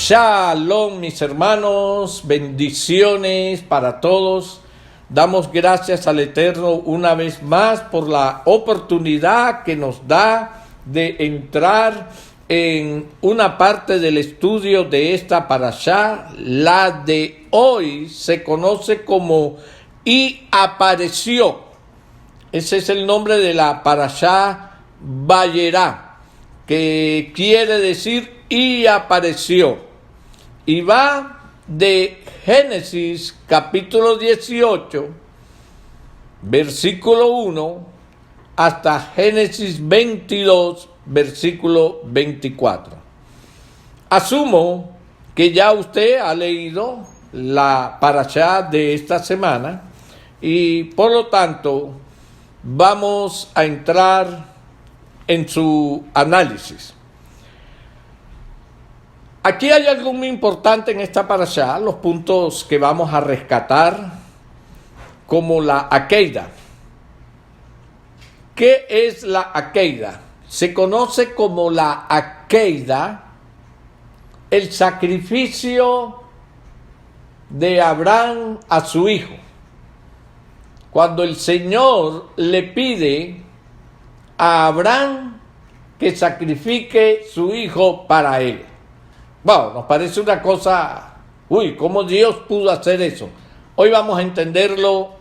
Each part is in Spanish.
Shalom, mis hermanos, bendiciones para todos. Damos gracias al Eterno una vez más por la oportunidad que nos da de entrar en una parte del estudio de esta parashá. La de hoy se conoce como "Y apareció". Ese es el nombre de la parashá Vayera, que quiere decir "y apareció". Y va de Génesis capítulo 18, versículo 1, hasta Génesis 22, versículo 24. Asumo que ya usted ha leído la parashá de esta semana y por lo tanto vamos a entrar en su análisis. Aquí hay algo muy importante en esta parashá, los puntos que vamos a rescatar, como la Akeida. ¿Qué es la Akeida? Se conoce como la Akeida, el sacrificio de Abraham a su hijo. Cuando el Señor le pide a Abraham que sacrifique su hijo para él. Bueno, nos parece una cosa, ¿cómo Dios pudo hacer eso? Hoy vamos a entenderlo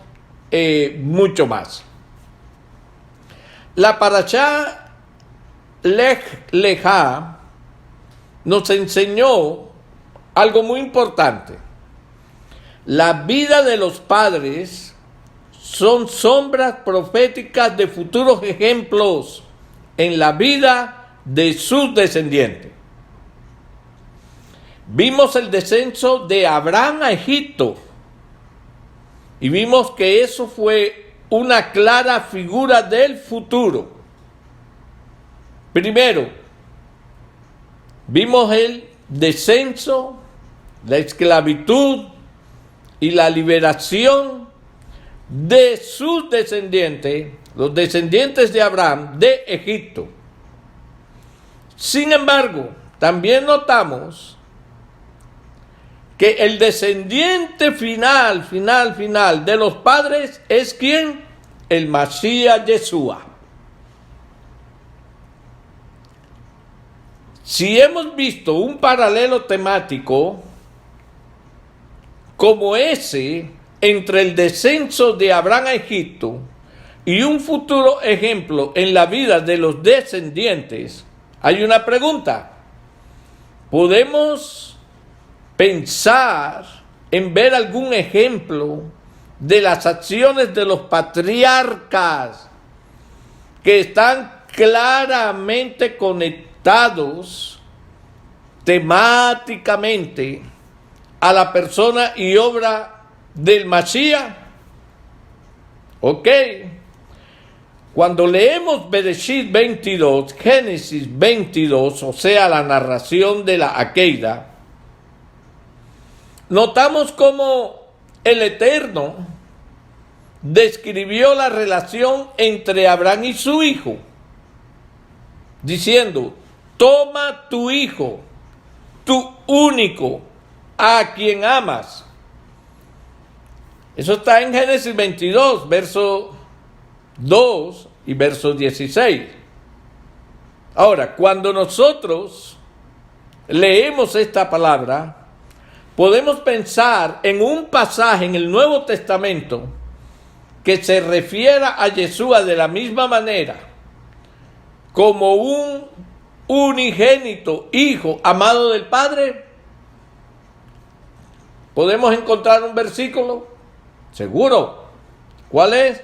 mucho más. La parashá Lech Lejá nos enseñó algo muy importante. La vida de los padres son sombras proféticas de futuros ejemplos en la vida de sus descendientes. Vimos el descenso de Abraham a Egipto y vimos que eso fue una clara figura del futuro. Primero, vimos el descenso, la esclavitud y la liberación de sus descendientes, los descendientes de Abraham, de Egipto. Sin embargo, también notamos que el descendiente final de los padres es ¿quién? El Mashiach Yeshua. Si hemos visto un paralelo temático como ese entre el descenso de Abraham a Egipto y un futuro ejemplo en la vida de los descendientes, hay una pregunta. ¿Podemos pensar en ver algún ejemplo de las acciones de los patriarcas que están claramente conectados temáticamente a la persona y obra del Mashiach? Ok. Cuando leemos Bereshit 22, Génesis 22, o sea, la narración de la Akeida, notamos cómo el Eterno describió la relación entre Abraham y su hijo, diciendo: toma tu hijo, tu único, a quien amas. Eso está en Génesis 22, verso 2 y verso 16. Ahora, cuando nosotros leemos esta palabra, podemos pensar en un pasaje en el Nuevo Testamento que se refiera a Yeshua de la misma manera, como un unigénito hijo amado del Padre. ¿Podemos encontrar un versículo? Seguro. ¿Cuál es?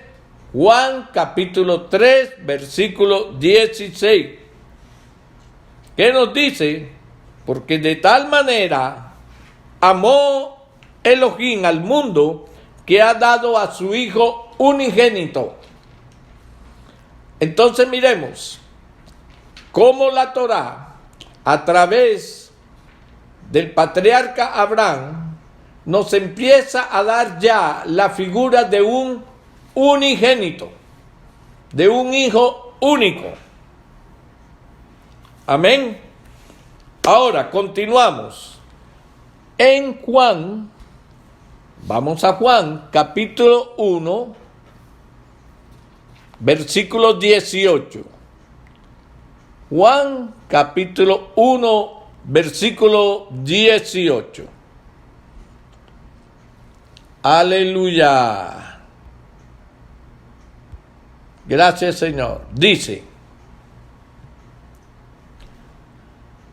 Juan capítulo 3, versículo 16. ¿Qué nos dice? Porque de tal manera amó Elohim al mundo que ha dado a su Hijo unigénito. Entonces miremos cómo la Torá, a través del patriarca Abraham, nos empieza a dar ya la figura de un unigénito, de un hijo único. Amén. Ahora continuamos. en Juan, vamos a Juan, capítulo 1, versículo 18. Juan, capítulo 1, versículo 18. Aleluya. Gracias, Señor. Dice: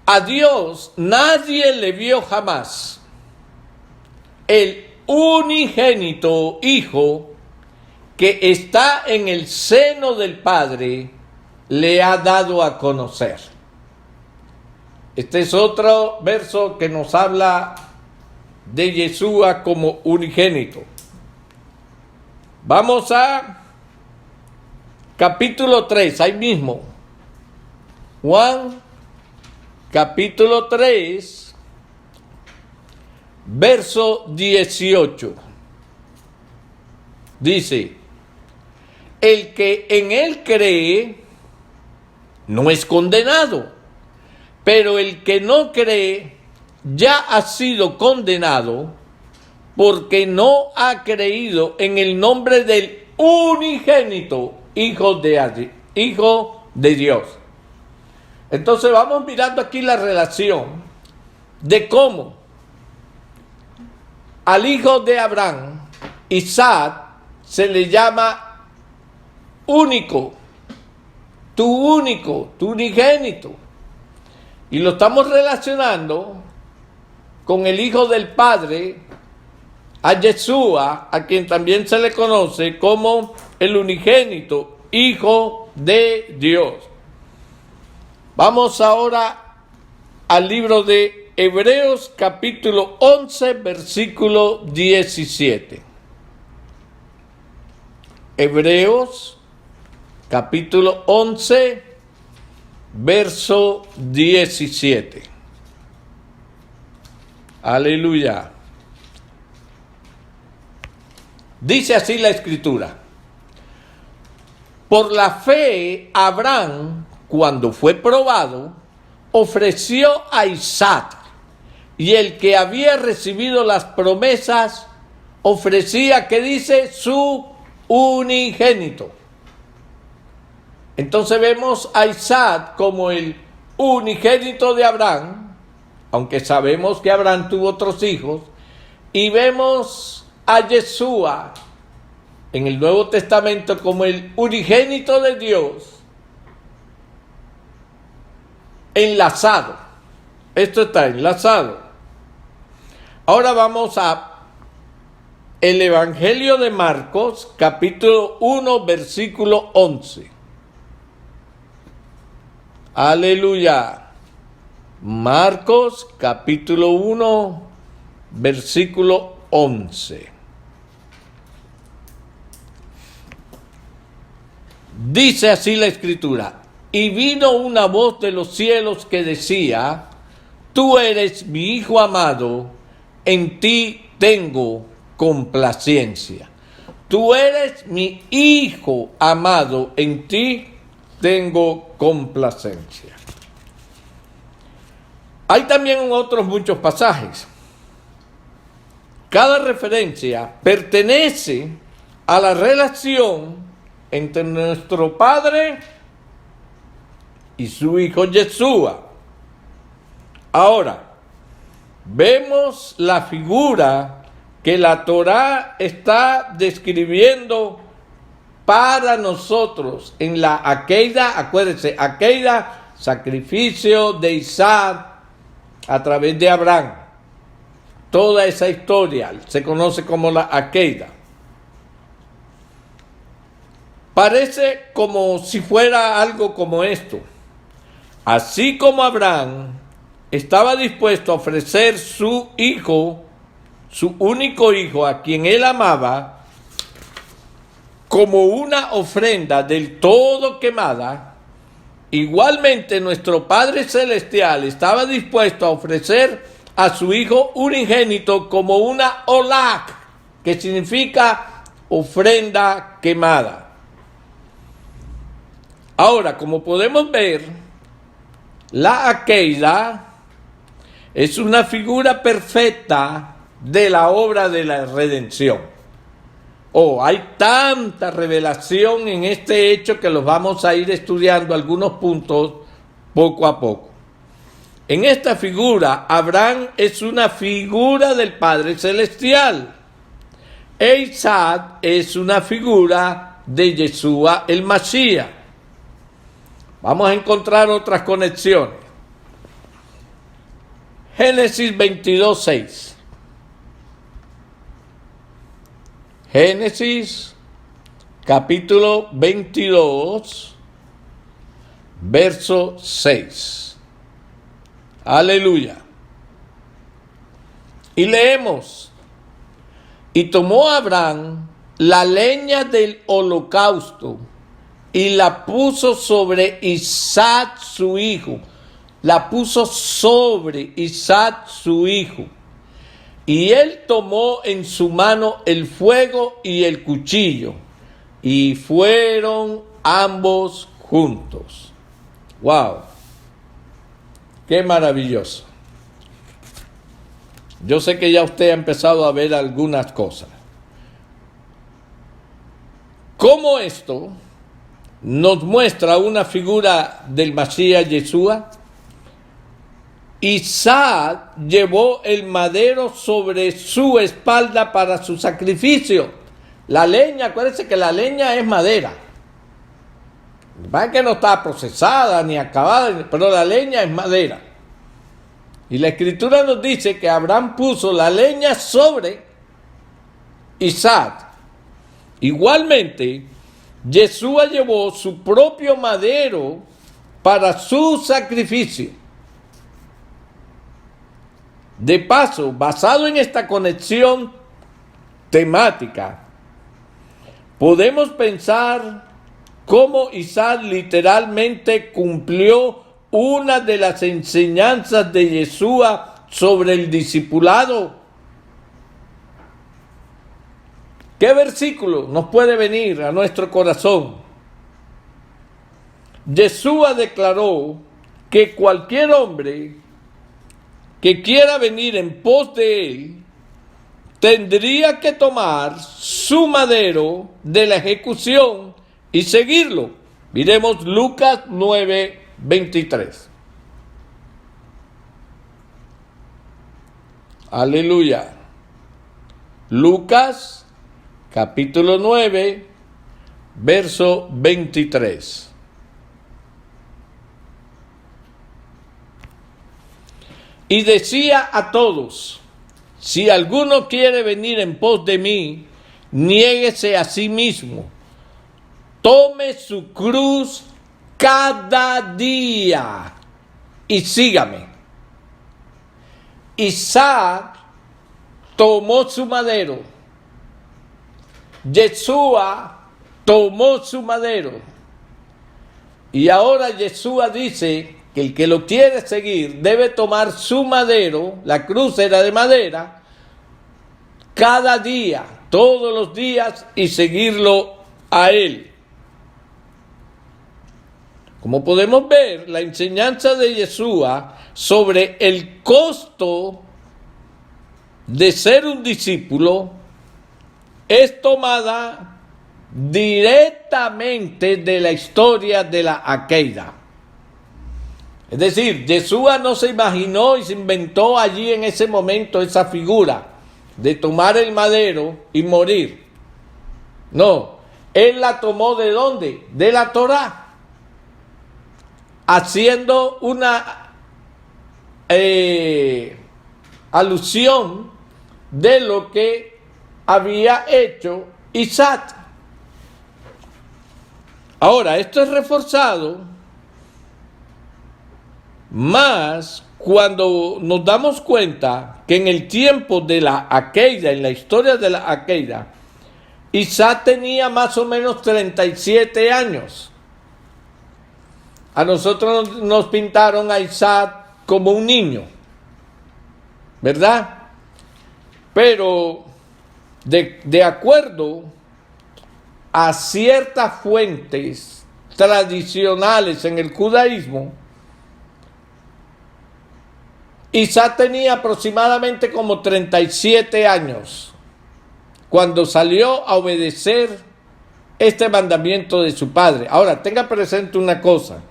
a Dios nadie le vio jamás. El unigénito Hijo que está en el seno del Padre le ha dado a conocer. Este es otro verso que nos habla de Yeshua como unigénito. Vamos a capítulo 3, ahí mismo. Juan, capítulo 3, verso 18. Dice: el que en él cree no es condenado, pero el que no cree ya ha sido condenado porque no ha creído en el nombre del unigénito Hijo de Dios. Entonces vamos mirando aquí la relación de cómo al hijo de Abraham, Isaac, se le llama único, tu unigénito. Y lo estamos relacionando con el Hijo del Padre, a Yeshua, a quien también se le conoce como el unigénito, Hijo de Dios. Vamos ahora al libro de Hebreos, capítulo 11, versículo 17. Hebreos, capítulo 11, verso 17. Aleluya. Dice así la Escritura: por la fe, Abraham, cuando fue probado, ofreció a Isaac, y el que había recibido las promesas ofrecía, ¿qué dice? Su unigénito. Entonces vemos a Isaac como el unigénito de Abraham, aunque sabemos que Abraham tuvo otros hijos, y vemos a Yeshua en el Nuevo Testamento como el unigénito de Dios, enlazado. Esto está enlazado. Ahora vamos a el Evangelio de Marcos, capítulo 1, versículo 11. Aleluya. Marcos, capítulo 1, versículo 11. Dice así la Escritura: y vino una voz de los cielos que decía: tú eres mi Hijo amado, en ti tengo complacencia. Tú eres mi Hijo amado, en ti tengo complacencia. Hay también otros muchos pasajes. Cada referencia pertenece a la relación entre nuestro Padre y su Hijo Yeshua. Ahora, vemos la figura que la Torá está describiendo para nosotros en la Akeida. Acuérdense, Akeida, sacrificio de Isaac a través de Abraham. Toda esa historia se conoce como la Akeida. Parece como si fuera algo como esto. Así como Abraham estaba dispuesto a ofrecer su hijo, su único hijo, a quien él amaba, como una ofrenda del todo quemada, igualmente nuestro Padre Celestial estaba dispuesto a ofrecer a su Hijo unigénito como una olak, que significa ofrenda quemada. Ahora, como podemos ver, la Akeida es una figura perfecta de la obra de la redención. Hay tanta revelación en este hecho que los vamos a ir estudiando algunos puntos poco a poco. En esta figura, Abraham es una figura del Padre Celestial. E Isaac es una figura de Yeshua el Mashiach. Vamos a encontrar otras conexiones. Génesis 22:6. Génesis capítulo 22, verso 6. Aleluya. Y leemos: y tomó Abraham la leña del holocausto y la puso sobre Isaac su hijo. La puso sobre Isaac su hijo. Y él tomó en su mano el fuego y el cuchillo, y fueron ambos juntos. ¡Wow! ¡Qué maravilloso! Yo sé que ya usted ha empezado a ver algunas cosas. ¿Cómo esto nos muestra una figura del Mashiach Yeshua? Isaac llevó el madero sobre su espalda para su sacrificio. La leña, acuérdense que la leña es madera. Va que no está procesada ni acabada, pero la leña es madera. Y la Escritura nos dice que Abraham puso la leña sobre Isaac. Igualmente, Yeshua llevó su propio madero para su sacrificio. De paso, basado en esta conexión temática, podemos pensar cómo Isaac literalmente cumplió una de las enseñanzas de Yeshua sobre el discipulado. ¿Qué versículo nos puede venir a nuestro corazón? Yeshua declaró que cualquier hombre que quiera venir en pos de él, tendría que tomar su madero de la ejecución y seguirlo. Miremos Lucas 9:23. Aleluya. Lucas capítulo 9, verso 23. Y decía a todos: si alguno quiere venir en pos de mí, niéguese a sí mismo, tome su cruz cada día y sígame. Isaac tomó su madero, Yeshua tomó su madero, y ahora Yeshua dice que el que lo quiere seguir debe tomar su madero, la cruz era de madera, cada día, todos los días, y seguirlo a él. Como podemos ver, la enseñanza de Yeshua sobre el costo de ser un discípulo es tomada directamente de la historia de la Akeida. Es decir, Yeshua no se imaginó y se inventó allí en ese momento esa figura de tomar el madero y morir. No, él la tomó ¿de dónde? De la Torá, haciendo una alusión de lo que había hecho Isaac. Ahora, esto es reforzado más cuando nos damos cuenta que en el tiempo de la Akeida, en la historia de la Akeida, Isaac tenía más o menos 37 años. A nosotros nos pintaron a Isaac como un niño, ¿verdad? Pero de acuerdo a ciertas fuentes tradicionales en el judaísmo, Isaac tenía aproximadamente como 37 años cuando salió a obedecer este mandamiento de su padre. Ahora, tenga presente una cosa.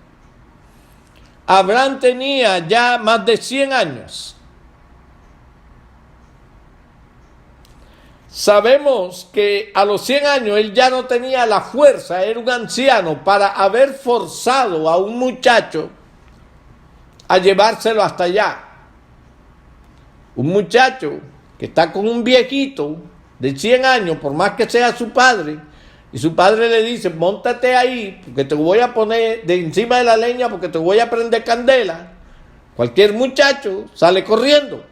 Abraham tenía ya más de 100 años. Sabemos que a los 100 años él ya no tenía la fuerza, era un anciano, para haber forzado a un muchacho a llevárselo hasta allá. Un muchacho que está con un viejito de 100 años, por más que sea su padre, y su padre le dice, móntate ahí, porque te voy a poner de encima de la leña, porque te voy a prender candela. Cualquier muchacho sale corriendo.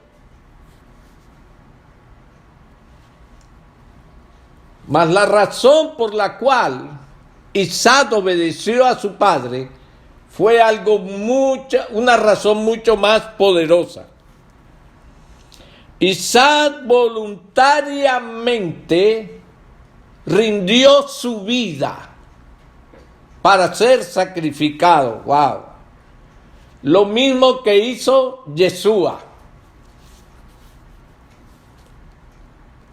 Mas la razón por la cual Isaac obedeció a su padre fue una razón mucho más poderosa. Isaac voluntariamente rindió su vida para ser sacrificado. Wow. Lo mismo que hizo Yeshua.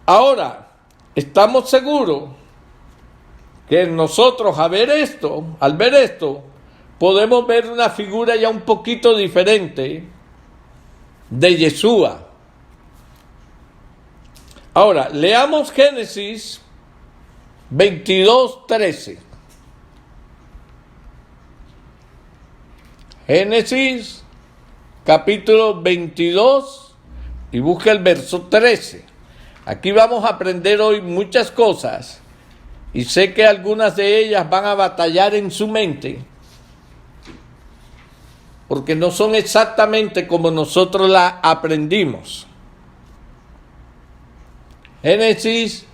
Ahora, estamos seguros que nosotros al ver esto, podemos ver una figura ya un poquito diferente de Yeshua. Ahora, leamos Génesis 22:13. Génesis capítulo 22 y busca el verso 13. Aquí vamos a aprender hoy muchas cosas y sé que algunas de ellas van a batallar en su mente porque no son exactamente como nosotros las aprendimos. Génesis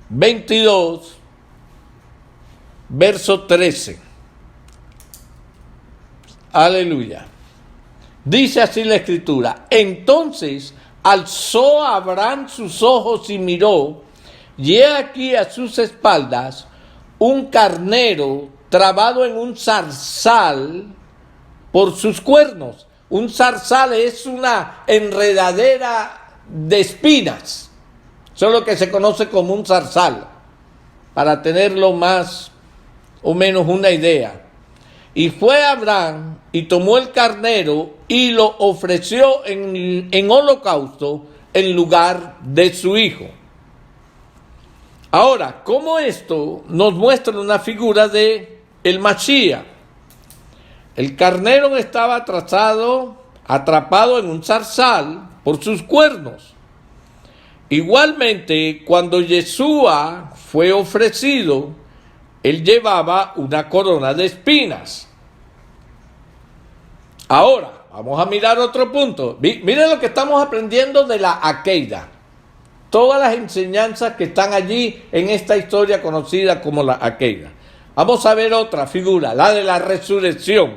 22, verso 13. Aleluya. Dice así la escritura: entonces alzó Abraham sus ojos y miró, y he aquí a sus espaldas un carnero trabado en un zarzal por sus cuernos. Un zarzal es una enredadera de espinas. Eso es lo que se conoce como un zarzal, para tenerlo más o menos una idea. Y fue Abraham y tomó el carnero y lo ofreció en holocausto en lugar de su hijo. Ahora, ¿cómo esto nos muestra una figura de el Mashiach? El carnero estaba atrapado en un zarzal por sus cuernos. Igualmente, cuando Yeshua fue ofrecido, él llevaba una corona de espinas. Ahora, vamos a mirar otro punto. Miren lo que estamos aprendiendo de la Akeida. Todas las enseñanzas que están allí en esta historia conocida como la Akeida. Vamos a ver otra figura, la de la resurrección.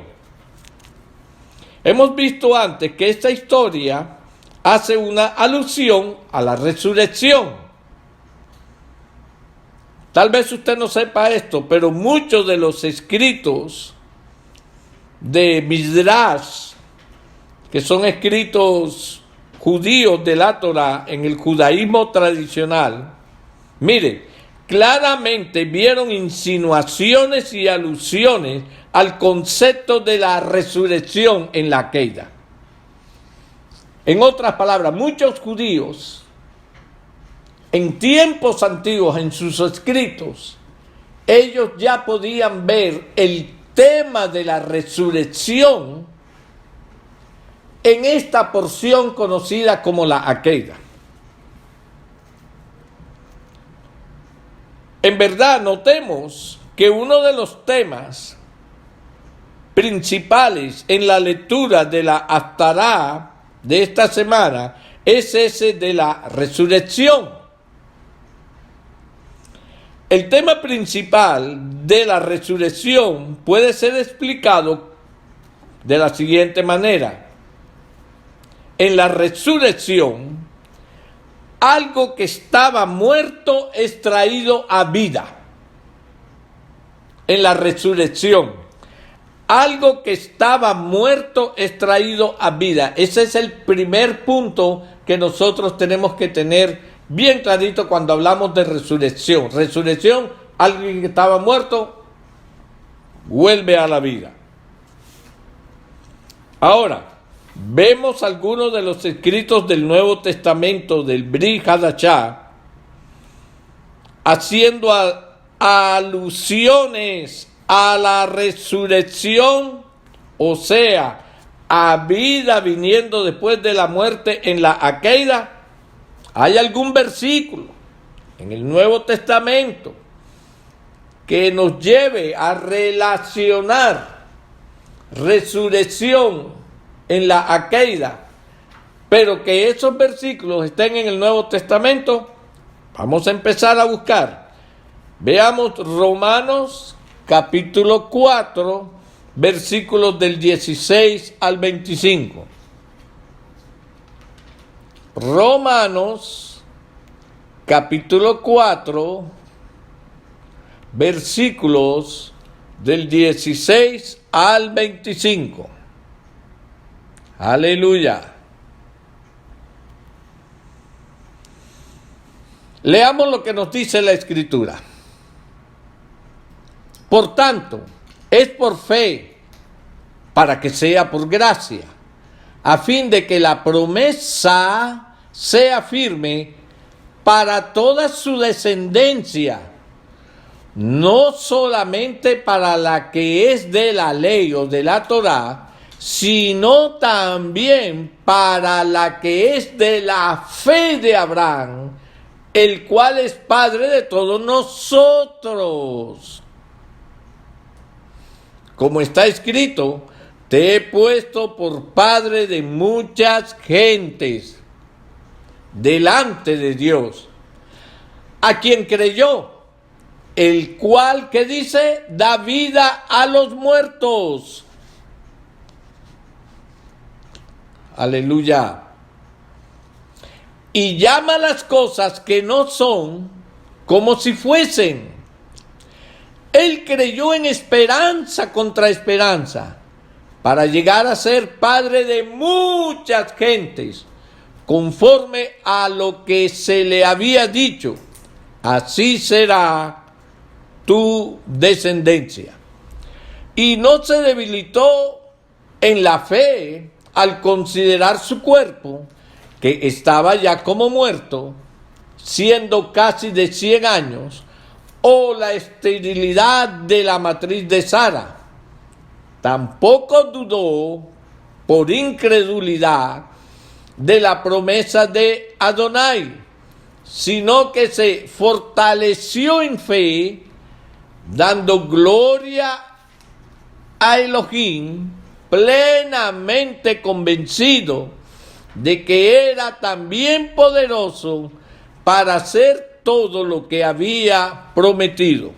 Hemos visto antes que esta historia hace una alusión a la resurrección. Tal vez usted no sepa esto, pero muchos de los escritos de Midrash, que son escritos judíos de la Torá en el judaísmo tradicional, miren, claramente vieron insinuaciones y alusiones al concepto de la resurrección en la Akeida. En otras palabras, muchos judíos en tiempos antiguos, en sus escritos, ellos ya podían ver el tema de la resurrección en esta porción conocida como la Akeida. En verdad, notemos que uno de los temas principales en la lectura de la Haftará de esta semana es ese de la resurrección. El tema principal de la resurrección puede ser explicado de la siguiente manera. En la resurrección, algo que estaba muerto es traído a vida. En la resurrección, algo que estaba muerto es traído a vida. Ese es el primer punto que nosotros tenemos que tener bien clarito cuando hablamos de resurrección. Resurrección, alguien que estaba muerto, vuelve a la vida. Ahora, vemos algunos de los escritos del Nuevo Testamento del Brit Hadashah haciendo alusiones a la resurrección, o sea, a vida viniendo después de la muerte en la Akeida. ¿Hay algún versículo en el Nuevo Testamento que nos lleve a relacionar resurrección en la Akeida, pero que esos versículos estén en el Nuevo Testamento? Vamos a empezar a buscar. Veamos Romanos capítulo 4, versículos del 16 al 25. Romanos capítulo 4, versículos del 16 al 25. Aleluya. Leamos lo que nos dice la Escritura. Por tanto, es por fe, para que sea por gracia, a fin de que la promesa sea firme para toda su descendencia, no solamente para la que es de la ley o de la Torá, sino también para la que es de la fe de Abraham, el cual es Padre de todos nosotros. Como está escrito, te he puesto por padre de muchas gentes delante de Dios, a quien creyó, el cual, ¿qué dice? Da vida a los muertos. Aleluya. Y llama las cosas que no son como si fuesen. Él creyó en esperanza contra esperanza, para llegar a ser padre de muchas gentes, conforme a lo que se le había dicho, así será tu descendencia. Y no se debilitó en la fe al considerar su cuerpo, que estaba ya como muerto, siendo casi de 100 años, o la esterilidad de la matriz de Sara. Tampoco dudó por incredulidad de la promesa de Adonai, sino que se fortaleció en fe, dando gloria a Elohim, plenamente convencido de que era también poderoso para hacer todo lo que había prometido.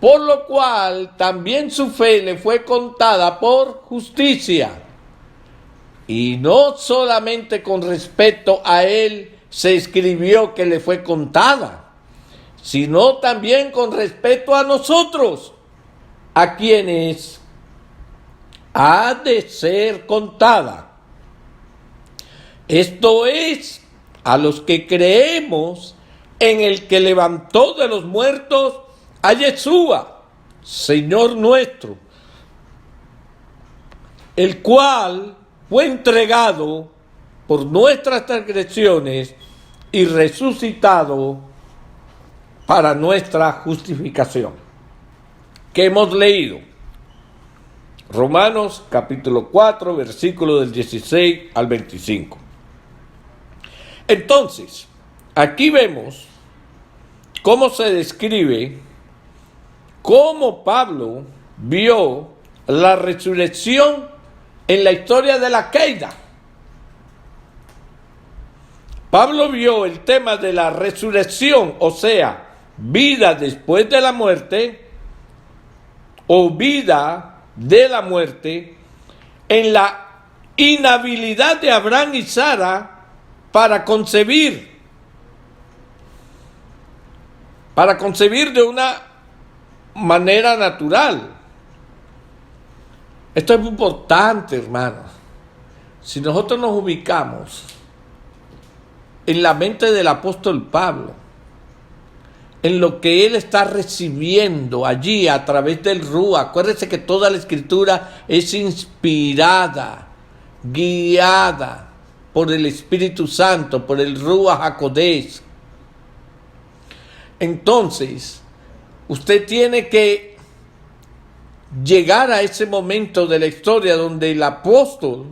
Por lo cual también su fe le fue contada por justicia. Y no solamente con respecto a él se escribió que le fue contada, sino también con respecto a nosotros, a quienes ha de ser contada. Esto es, a los que creemos en el que levantó de los muertos a Yeshua, Señor nuestro, el cual fue entregado por nuestras transgresiones y resucitado para nuestra justificación. ¿Qué hemos leído? Romanos capítulo 4, versículo del 16 al 25. Entonces, aquí vemos cómo se describe cómo Pablo vio la resurrección en la historia de la Akeida. Pablo vio el tema de la resurrección, o sea, vida después de la muerte o vida de la muerte, en la inhabilidad de Abraham y Sara para concebir de una manera natural. Esto es muy importante, hermanos. Si nosotros nos ubicamos en la mente del apóstol Pablo, en lo que él está recibiendo allí a través del Rúa. Acuérdense que toda la escritura es inspirada, guiada por el Espíritu Santo, por el Rúa HaKodesh. Entonces, usted tiene que llegar a ese momento de la historia donde el apóstol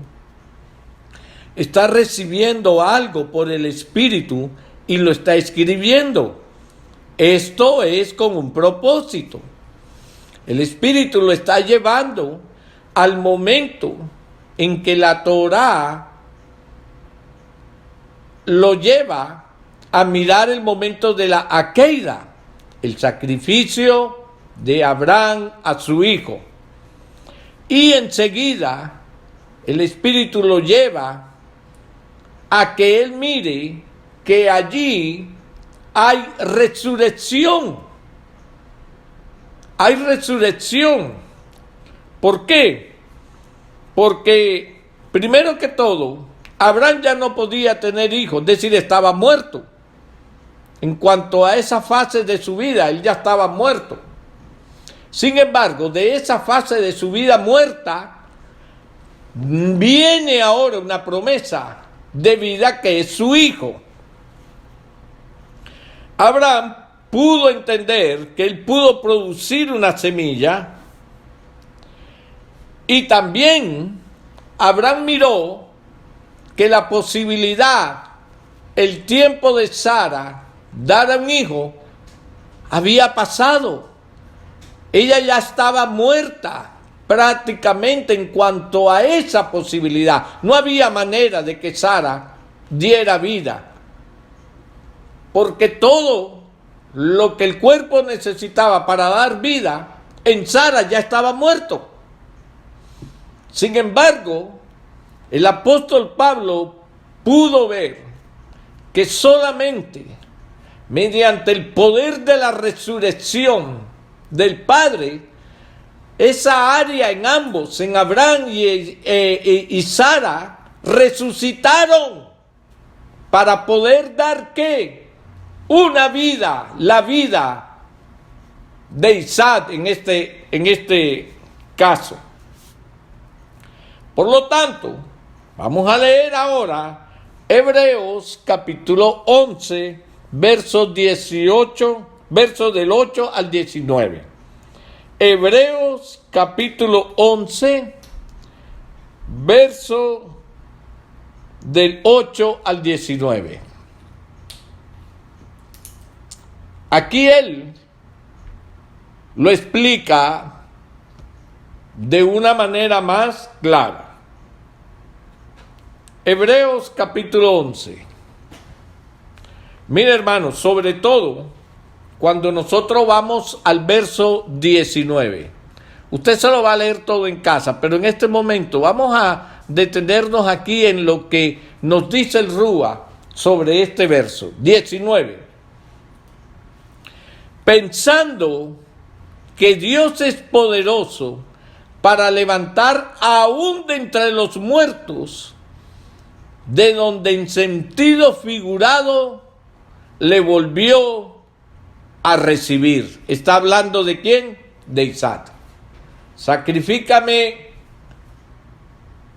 está recibiendo algo por el Espíritu y lo está escribiendo. Esto es con un propósito. El Espíritu lo está llevando al momento en que la Torá lo lleva a mirar el momento de la Akeida, el sacrificio de Abraham a su hijo. Y enseguida el Espíritu lo lleva a que él mire que allí hay resurrección. Hay resurrección. ¿Por qué? Porque, primero que todo, Abraham ya no podía tener hijos, es decir, estaba muerto. En cuanto a esa fase de su vida, él ya estaba muerto. Sin embargo, de esa fase de su vida muerta, viene ahora una promesa de vida que es su hijo. Abraham pudo entender que él pudo producir una semilla y también Abraham miró que la posibilidad, el tiempo de Sara dar a un hijo había pasado. Ella ya estaba muerta prácticamente en cuanto a esa posibilidad. No había manera de que Sara diera vida, porque todo lo que el cuerpo necesitaba para dar vida en Sara ya estaba muerto. Sin embargo, el apóstol Pablo pudo ver que solamente mediante el poder de la resurrección del Padre, esa área en ambos, en Abraham y Sara, resucitaron para poder dar ¿qué? Una vida, la vida de Isaac en este caso. Por lo tanto, vamos a leer ahora Hebreos capítulo 11, versos 18, versos del 8 al 19. Hebreos capítulo 11, verso del 8 al 19. Aquí él lo explica de una manera más clara. Hebreos capítulo 11. Mire, hermanos, sobre todo cuando nosotros vamos al verso 19. Usted se lo va a leer todo en casa, pero en este momento vamos a detenernos aquí en lo que nos dice el Rúa sobre este verso 19. Pensando que Dios es poderoso para levantar aún de entre los muertos, de donde en sentido figurado le volvió a recibir. ¿Está hablando de quién? De Isaac. Sacrifícame,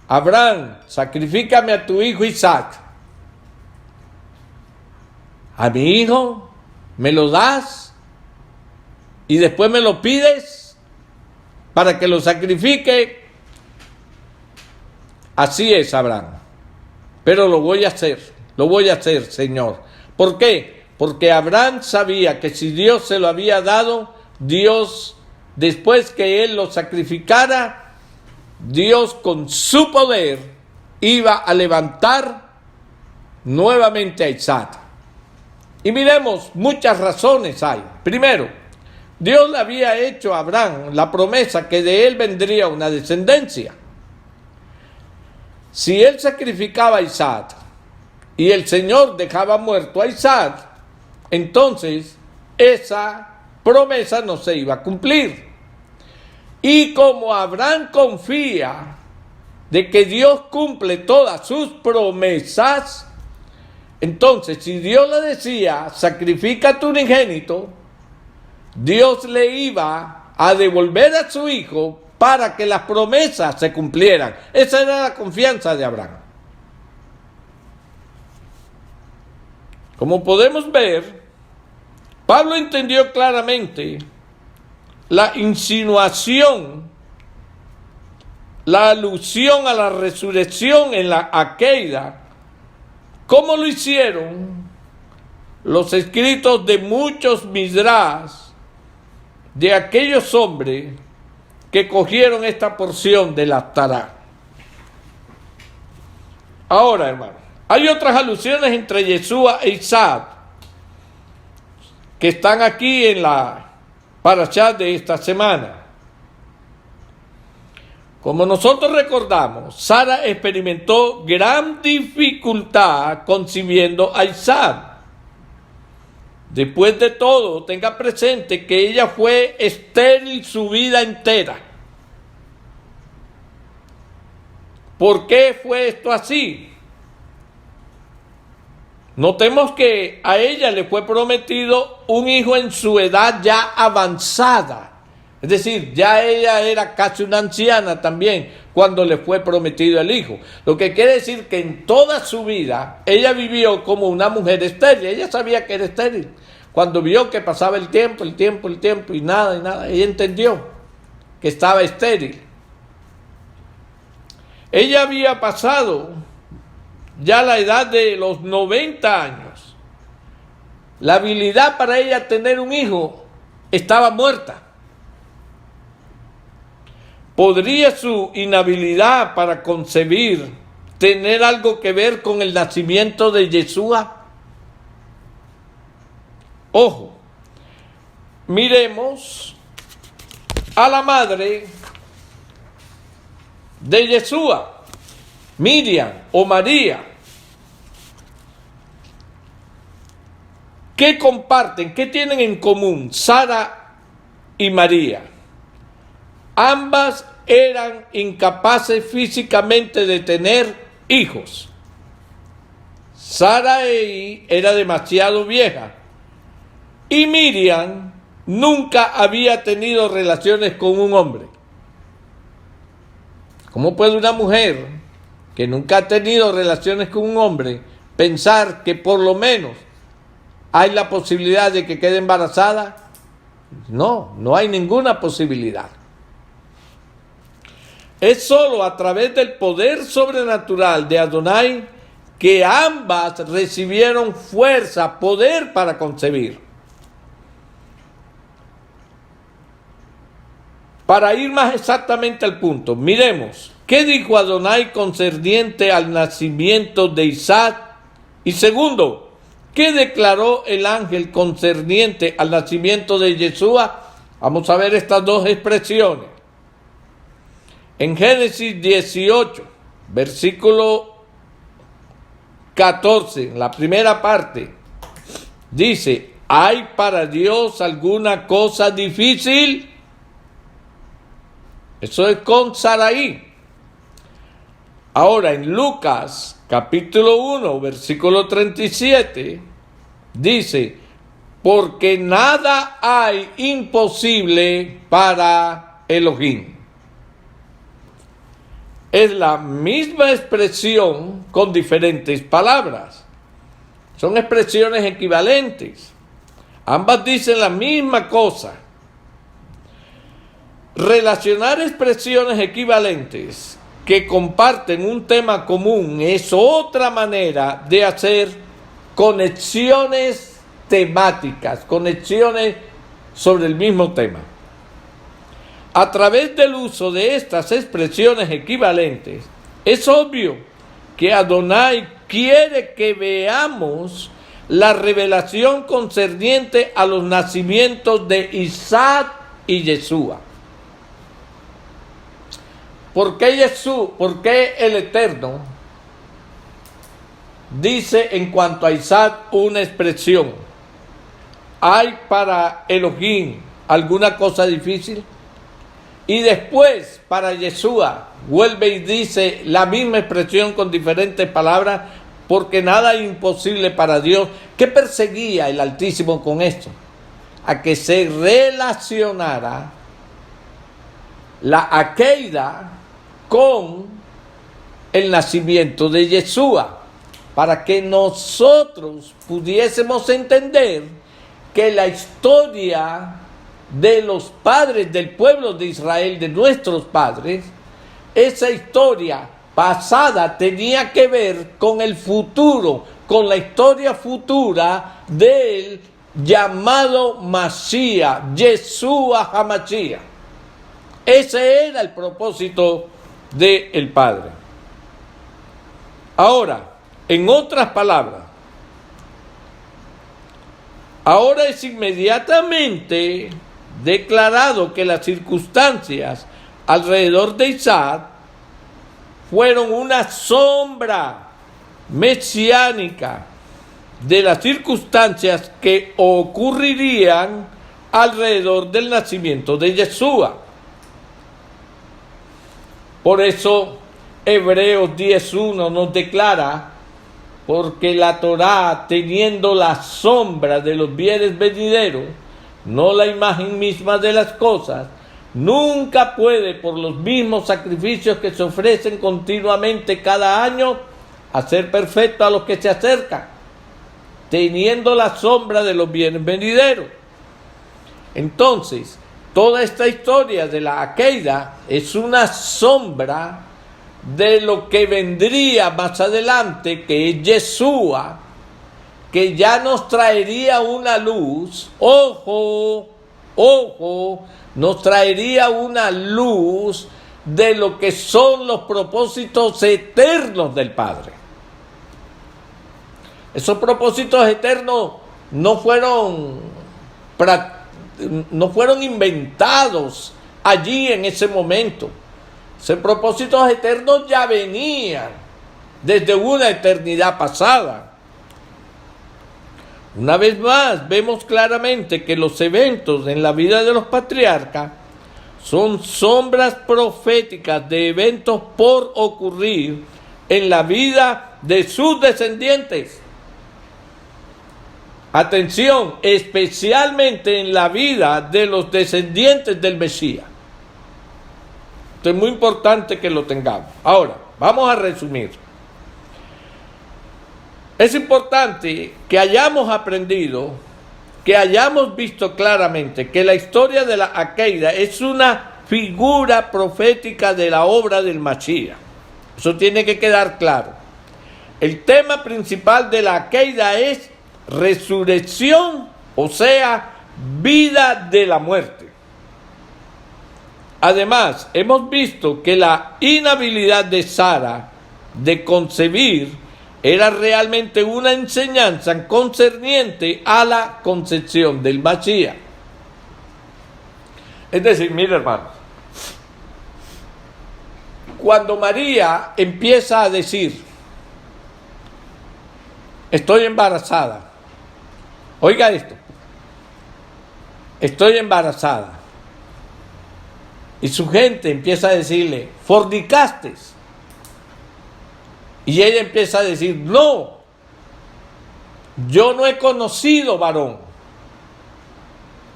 Abraham, sacrifícame a tu hijo Isaac. A mi hijo me lo das y después me lo pides para que lo sacrifique. Así es, Abraham. Pero lo voy a hacer, Señor. ¿Por qué? Porque Abraham sabía que si Dios se lo había dado, Dios, después que él lo sacrificara, Dios con su poder iba a levantar nuevamente a Isaac. Y miremos, muchas razones hay. Primero, Dios le había hecho a Abraham la promesa que de él vendría una descendencia. Si él sacrificaba a Isaac y el Señor dejaba muerto a Isaac, entonces esa promesa no se iba a cumplir. Y como Abraham confía de que Dios cumple todas sus promesas, entonces si Dios le decía, sacrifica a tu unigénito, Dios le iba a devolver a su hijo para que las promesas se cumplieran. Esa era la confianza de Abraham. Como podemos ver, Pablo entendió claramente la insinuación, la alusión a la resurrección en la Aqueida, como lo hicieron los escritos de muchos midrash de aquellos hombres que cogieron esta porción de la Tará. Ahora, hermano, hay otras alusiones entre Yeshua e Isaac que están aquí en la parashá de esta semana. Como nosotros recordamos, Sara experimentó gran dificultad concibiendo a Isaac. Después de todo, tenga presente que ella fue estéril su vida entera. ¿Por qué fue esto así? Notemos que a ella le fue prometido un hijo en su edad ya avanzada. Es decir, ya ella era casi una anciana también cuando le fue prometido el hijo. Lo que quiere decir que en toda su vida ella vivió como una mujer estéril. Ella sabía que era estéril. Cuando vio que pasaba el tiempo y nada, ella entendió que estaba estéril. Ella había pasado ya la edad de los 90 años. La habilidad para ella tener un hijo estaba muerta. ¿Podría su inhabilidad para concebir tener algo que ver con el nacimiento de Yeshua? Ojo, miremos a la madre de Yeshua, Miriam o María. ¿Qué comparten? ¿Qué tienen en común Sara y María? Ambas eran incapaces físicamente de tener hijos. Sara era demasiado vieja y Miriam nunca había tenido relaciones con un hombre. ¿Cómo puede una mujer que nunca ha tenido relaciones con un hombre pensar que por lo menos hay la posibilidad de que quede embarazada? No, no hay ninguna posibilidad. Es solo a través del poder sobrenatural de Adonai que ambas recibieron fuerza, poder para concebir. Para ir más exactamente al punto, miremos, ¿qué dijo Adonai concerniente al nacimiento de Isaac? Y segundo, ¿qué declaró el ángel concerniente al nacimiento de Yeshua? Vamos a ver estas dos expresiones. En Génesis 18, versículo 14, en la primera parte, dice, ¿hay para Dios alguna cosa difícil? Eso es con Saraí. Ahora en Lucas capítulo 1, versículo 37, dice, porque nada hay imposible para Elohim. Es la misma expresión con diferentes palabras. Son expresiones equivalentes. Ambas dicen la misma cosa. Relacionar expresiones equivalentes que comparten un tema común es otra manera de hacer conexiones temáticas, conexiones sobre el mismo tema. A través del uso de estas expresiones equivalentes, es obvio que Adonai quiere que veamos la revelación concerniente a los nacimientos de Isaac y Yeshua. ¿Por qué el Eterno dice en cuanto a Isaac una expresión? ¿Hay para Elohim alguna cosa difícil? Y después, para Yeshua, vuelve y dice la misma expresión con diferentes palabras, porque nada es imposible para Dios. ¿Qué perseguía el Altísimo con esto? A que se relacionara la Akeida con el nacimiento de Yeshua, para que nosotros pudiésemos entender que la historia de los padres del pueblo de Israel, de nuestros padres, esa historia pasada tenía que ver con el futuro, con la historia futura del llamado Mashiach, Yeshua HaMashiach. Ese era el propósito del Padre. Ahora, en otras palabras, ahora es inmediatamente declarado que las circunstancias alrededor de Isaac fueron una sombra mesiánica de las circunstancias que ocurrirían alrededor del nacimiento de Yeshua. Por eso Hebreos 10:1 nos declara: porque la Torá, teniendo la sombra de los bienes venideros, no la imagen misma de las cosas, nunca puede, por los mismos sacrificios que se ofrecen continuamente cada año, hacer perfecto a los que se acercan, teniendo la sombra de los bienes venideros. Entonces, toda esta historia de la Akeida es una sombra de lo que vendría más adelante, que es Yeshua, que ya nos traería una luz, ojo, nos traería una luz de lo que son los propósitos eternos del Padre. Esos propósitos eternos no fueron inventados allí en ese momento. Esos propósitos eternos ya venían desde una eternidad pasada. Una vez más, vemos claramente que los eventos en la vida de los patriarcas son sombras proféticas de eventos por ocurrir en la vida de sus descendientes. Atención, especialmente en la vida de los descendientes del Mesías. Esto es muy importante que lo tengamos. Ahora, vamos a resumir. Es importante que hayamos aprendido, que hayamos visto claramente que la historia de la Akeida es una figura profética de la obra del Mashiach. Eso tiene que quedar claro. El tema principal de la Akeida es resurrección, o sea, vida de la muerte. Además, hemos visto que la inhabilidad de Sara de concebir era realmente una enseñanza concerniente a la concepción del Mashiach. Es decir, mire, hermanos, cuando María empieza a decir: estoy embarazada, oiga esto, estoy embarazada, y su gente empieza a decirle: fornicaste. Y ella empieza a decir: no, yo no he conocido varón.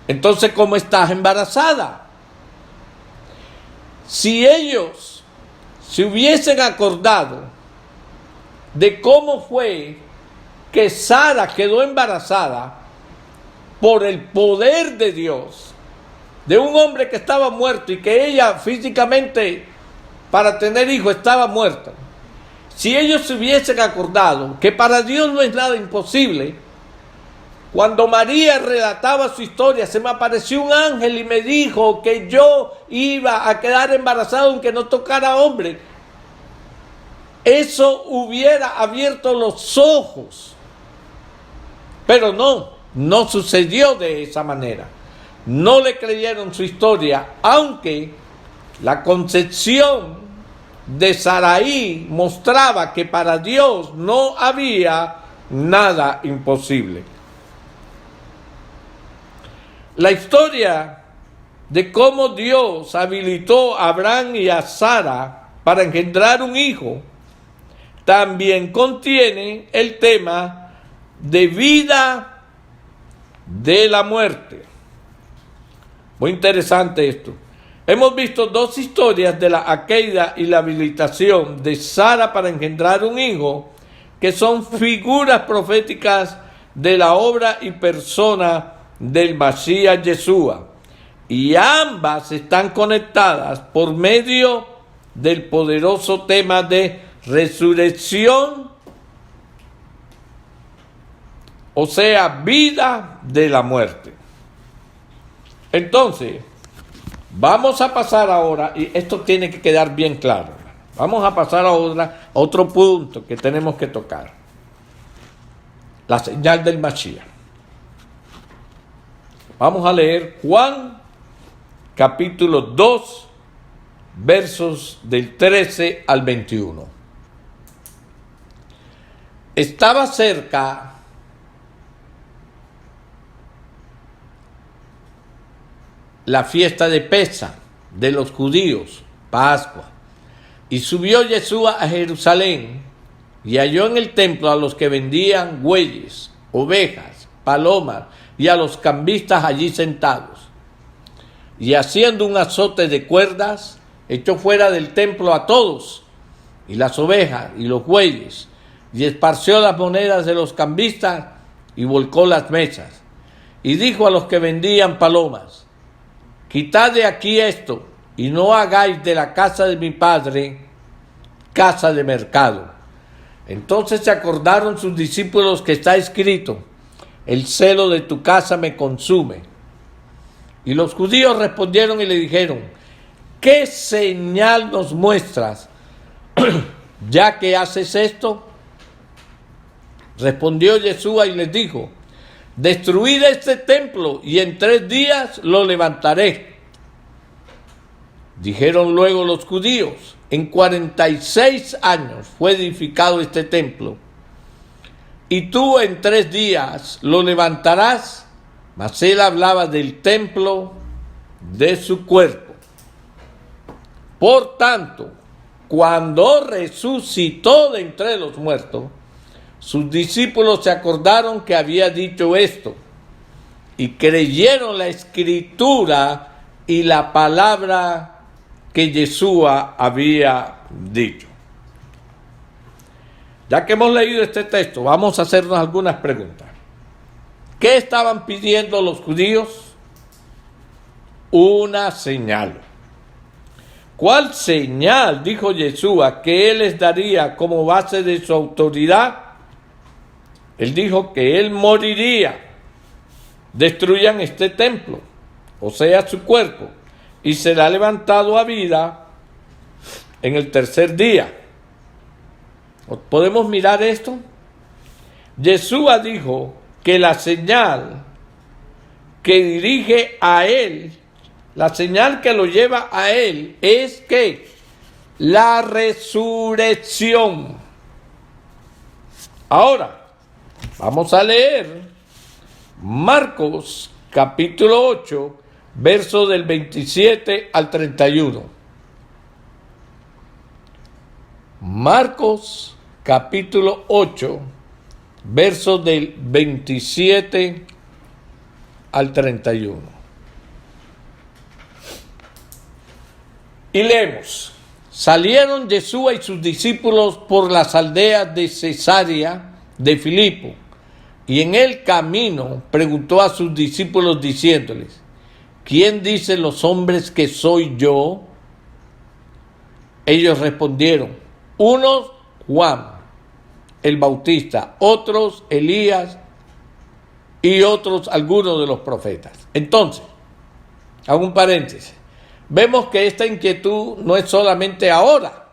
Entonces, ¿cómo estás embarazada? Si ellos se hubiesen acordado de cómo fue que Sara quedó embarazada por el poder de Dios, de un hombre que estaba muerto y que ella físicamente, para tener hijos, estaba muerta. Si ellos se hubiesen acordado que para Dios no es nada imposible, cuando María relataba su historia, se me apareció un ángel y me dijo que yo iba a quedar embarazada aunque no tocara hombre. Eso hubiera abierto los ojos. Pero no sucedió de esa manera. No le creyeron su historia, aunque la concepción de Saraí mostraba que para Dios no había nada imposible. La historia de cómo Dios habilitó a Abraham y a Sara para engendrar un hijo, también contiene el tema de vida de la muerte. Muy interesante esto. Hemos visto dos historias de la Akeida y la habilitación de Sara para engendrar un hijo, que son figuras proféticas de la obra y persona del Masías Yeshua. Y ambas están conectadas por medio del poderoso tema de resurrección, o sea, vida de la muerte. Entonces, vamos a pasar ahora, y esto tiene que quedar bien claro, vamos a pasar ahora a otro punto que tenemos que tocar. La señal del Mashiach. Vamos a leer Juan capítulo 2, versos del 13 al 21. Estaba cerca la fiesta de Pesa de los judíos, Pascua, y subió Yeshua a Jerusalén y halló en el templo a los que vendían bueyes, ovejas, palomas y a los cambistas allí sentados. Y haciendo un azote de cuerdas, echó fuera del templo a todos, y las ovejas y los bueyes, y esparció las monedas de los cambistas y volcó las mesas. Y dijo a los que vendían palomas: quitad de aquí esto, y no hagáis de la casa de mi padre casa de mercado. Entonces se acordaron sus discípulos que está escrito: el celo de tu casa me consume. Y los judíos respondieron y le dijeron: ¿qué señal nos muestras, ya que haces esto? Respondió Yeshua y les dijo: destruid este templo y en 3 días lo levantaré. Dijeron luego los judíos: en 46 años fue edificado este templo, y tú en 3 días lo levantarás. Mas él hablaba del templo de su cuerpo. Por tanto, cuando resucitó de entre los muertos, sus discípulos se acordaron que había dicho esto, y creyeron la escritura y la palabra que Yeshua había dicho. Ya que hemos leído este texto, vamos a hacernos algunas preguntas. ¿Qué estaban pidiendo los judíos? Una señal. ¿Cuál señal, dijo Yeshua, que él les daría como base de su autoridad? Él dijo que él moriría. Destruyan este templo, o sea, su cuerpo, y será levantado a vida en el 3er día. ¿Podemos mirar esto? Yeshua dijo que la señal que dirige a él, la señal que lo lleva a él, es que la resurrección. Ahora, vamos a leer Marcos capítulo 8, verso del 27 al 31. Marcos capítulo 8, verso del 27 al 31. Y leemos: salieron Yeshua y sus discípulos por las aldeas de Cesarea de Filipo, y en el camino preguntó a sus discípulos diciéndoles: ¿quién dicen los hombres que soy yo? Ellos respondieron: unos Juan el Bautista, otros Elías y otros algunos de los profetas. Entonces, hago un paréntesis. Vemos que esta inquietud no es solamente ahora,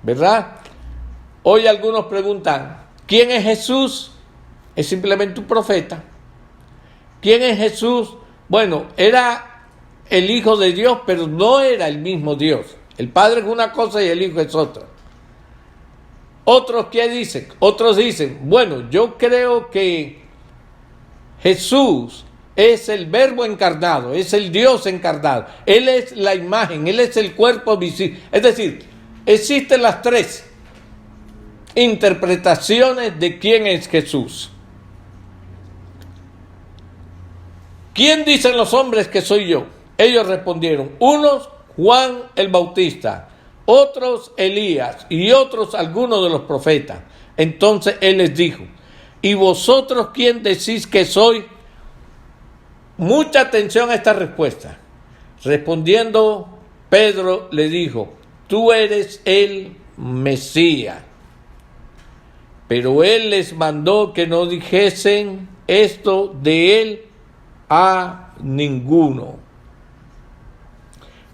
¿verdad? Hoy algunos preguntan: ¿quién es Jesús? Es simplemente un profeta. ¿Quién es Jesús? Bueno, era el Hijo de Dios, pero no era el mismo Dios. El Padre es una cosa y el Hijo es otra. Otros, ¿qué dicen? Otros dicen: bueno, yo creo que Jesús es el Verbo encarnado, es el Dios encarnado. Él es la imagen, Él es el cuerpo visible. Es decir, existen las tres interpretaciones de quién es Jesús. ¿Quién dicen los hombres que soy yo? Ellos respondieron, unos Juan el Bautista, otros Elías y otros algunos de los profetas. Entonces Él les dijo, ¿y vosotros quién decís que soy? Mucha atención a esta respuesta. Respondiendo, Pedro le dijo, tú eres el Mesías. Pero Él les mandó que no dijesen esto de Él a ninguno.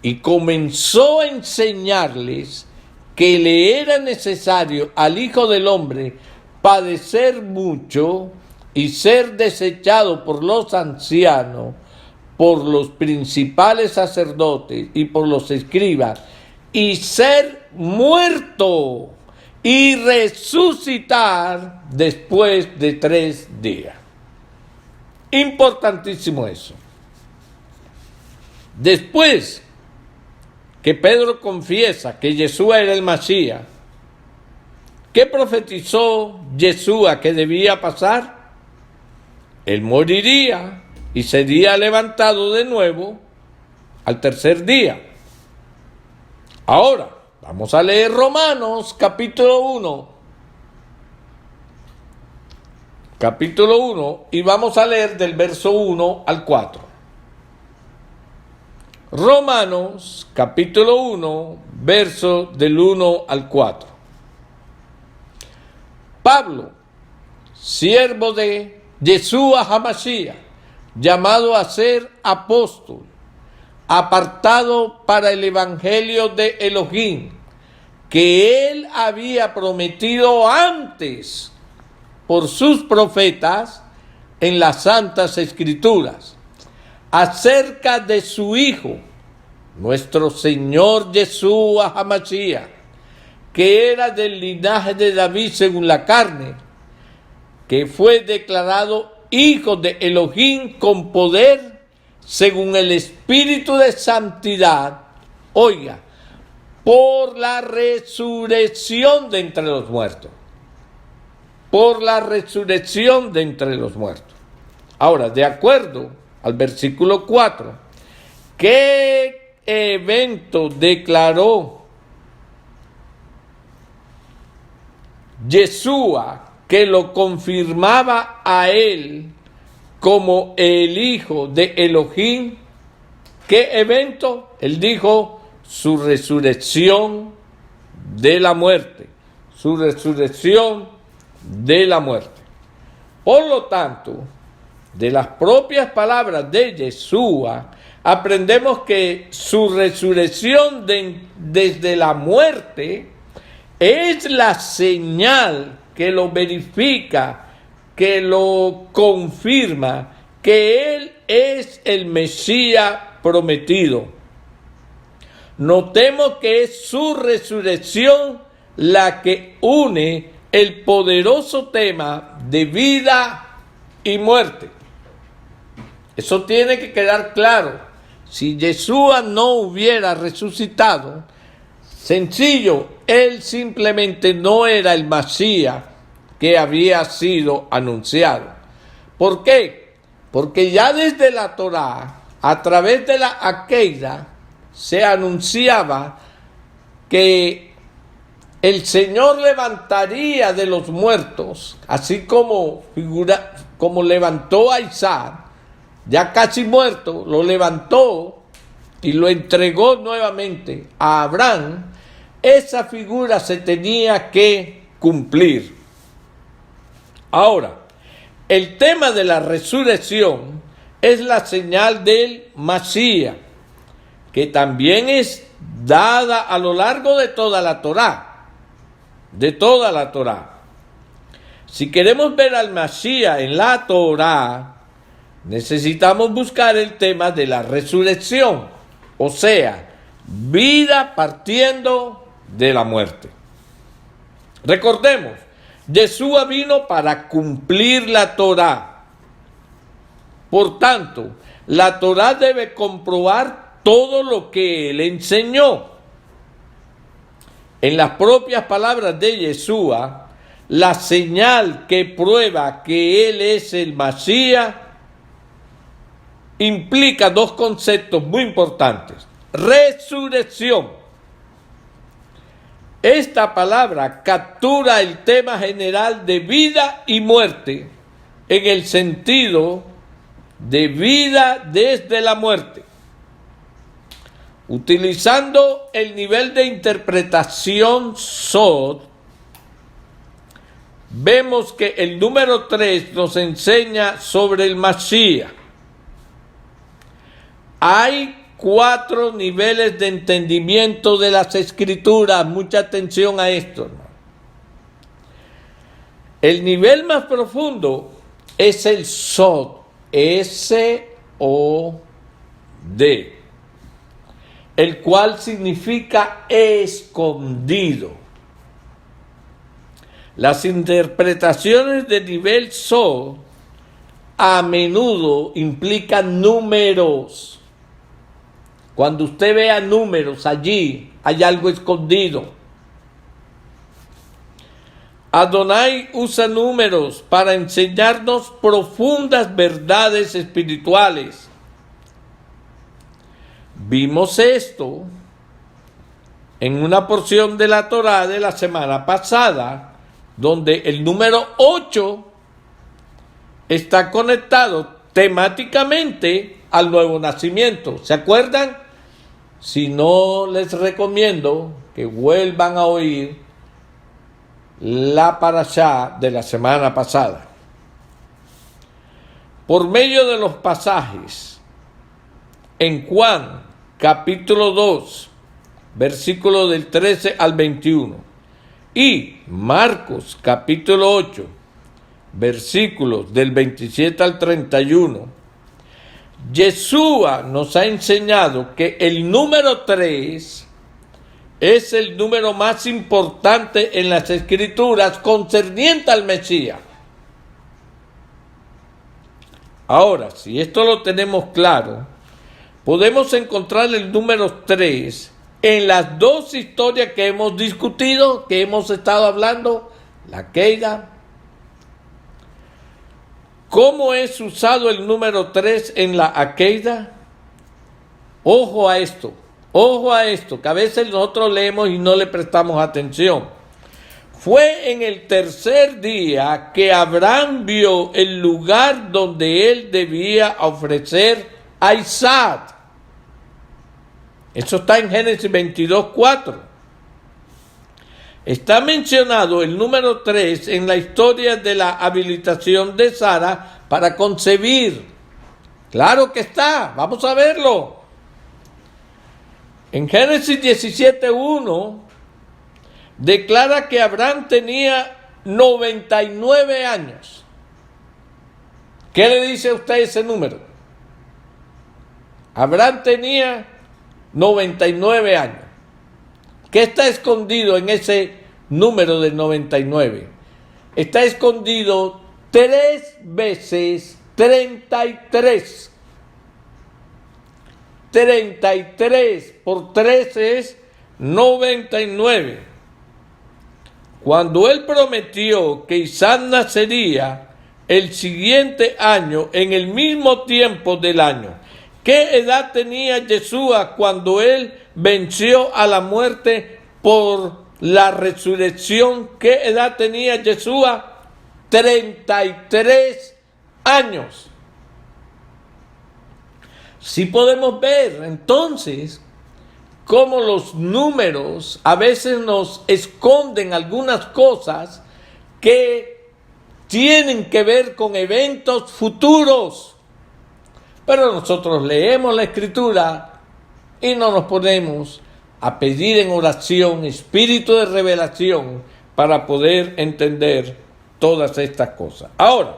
Y comenzó a enseñarles que le era necesario al Hijo del Hombre padecer mucho y ser desechado por los ancianos, por los principales sacerdotes y por los escribas, y ser muerto y resucitar después de 3 días. Importantísimo eso. Después que Pedro confiesa que Yeshua era el Mesías, ¿qué profetizó Yeshua que debía pasar? Él moriría y sería levantado de nuevo al 3er día. Ahora, vamos a leer Romanos capítulo 1. Capítulo 1 y vamos a leer del verso 1 al 4. Romanos capítulo 1, verso del 1 al 4. Pablo, siervo de Yeshua HaMashiach, llamado a ser apóstol, apartado para el evangelio de Elohim, que él había prometido antes por sus profetas en las santas escrituras, acerca de su Hijo, nuestro Señor Yeshua HaMashiach, que era del linaje de David según la carne, que fue declarado Hijo de Elohim con poder según el Espíritu de Santidad, oiga, por la resurrección de entre los muertos. Por la resurrección de entre los muertos. Ahora, de acuerdo al versículo 4, ¿qué evento declaró Yeshua que lo confirmaba a él como el Hijo de Elohim? ¿Qué evento? Él dijo su resurrección de la muerte. Su resurrección de la muerte. Por lo tanto, de las propias palabras de Yeshua, aprendemos que su resurrección desde la muerte es la señal que lo verifica, que lo confirma, que Él es el Mesías prometido. Notemos que es su resurrección la que une el poderoso tema de vida y muerte. Eso tiene que quedar claro. Si Yeshua no hubiera resucitado, sencillo, Él simplemente no era el Mesías que había sido anunciado. ¿Por qué? Porque ya desde la Torá, a través de la Akeida, se anunciaba que el Señor levantaría de los muertos, así como levantó a Isaac, ya casi muerto, lo levantó y lo entregó nuevamente a Abraham. Esa figura se tenía que cumplir. Ahora, el tema de la resurrección es la señal del Mesías, que también es dada a lo largo de toda la Torá. De toda la Torá. Si queremos ver al Mesías en la Torá, necesitamos buscar el tema de la resurrección, o sea, vida partiendo de la muerte. Recordemos, Yeshua vino para cumplir la Torá. Por tanto, la Torá debe comprobar todo lo que él enseñó. En las propias palabras de Yeshua, la señal que prueba que él es el Masías implica dos conceptos muy importantes. Resurrección. Esta palabra captura el tema general de vida y muerte en el sentido de vida desde la muerte. Utilizando el nivel de interpretación Sod, vemos que el número 3 nos enseña sobre el Masías. Hay 4 niveles de entendimiento de las Escrituras. Mucha atención a esto, ¿no? El nivel más profundo es el Sod, S-O-D, el cual significa escondido. Las interpretaciones de nivel Sod a menudo implican números. Cuando usted vea números allí, hay algo escondido. Adonai usa números para enseñarnos profundas verdades espirituales. Vimos esto en una porción de la Torá de la semana pasada, donde el número 8 está conectado temáticamente al nuevo nacimiento. ¿Se acuerdan? Si no, les recomiendo que vuelvan a oír la parashá de la semana pasada. Por medio de los pasajes en Juan capítulo 2, versículo del 13 al 21, y Marcos capítulo 8, versículos del 27 al 31, Yeshua nos ha enseñado que el número 3 es el número más importante en las Escrituras concerniente al Mesías. Ahora, si esto lo tenemos claro, podemos encontrar el número 3 en las dos historias que hemos discutido, que hemos estado hablando, la Keila. ¿Cómo es usado el número 3 en la Akeida? Ojo a esto, que a veces nosotros leemos y no le prestamos atención. Fue en el tercer día que Abraham vio el lugar donde él debía ofrecer a Isaac. Eso está en Génesis 22:4. Está mencionado el número 3 en la historia de la habilitación de Sara para concebir. Claro que está, vamos a verlo. En Génesis 17:1 declara que Abraham tenía 99 años. ¿Qué le dice a usted ese número? Abraham tenía 99 años. ¿Qué está escondido en ese número de 99? Está escondido 3 veces 33. 33 por 13 es 99. Cuando él prometió que Isaac nacería el siguiente año en el mismo tiempo del año, ¿qué edad tenía Yeshua cuando él venció a la muerte por la resurrección? ¿Qué edad tenía Yeshua? 33 años. Sí podemos ver entonces cómo los números a veces nos esconden algunas cosas que tienen que ver con eventos futuros. Pero nosotros leemos la Escritura y no nos ponemos a pedir en oración espíritu de revelación para poder entender todas estas cosas. Ahora,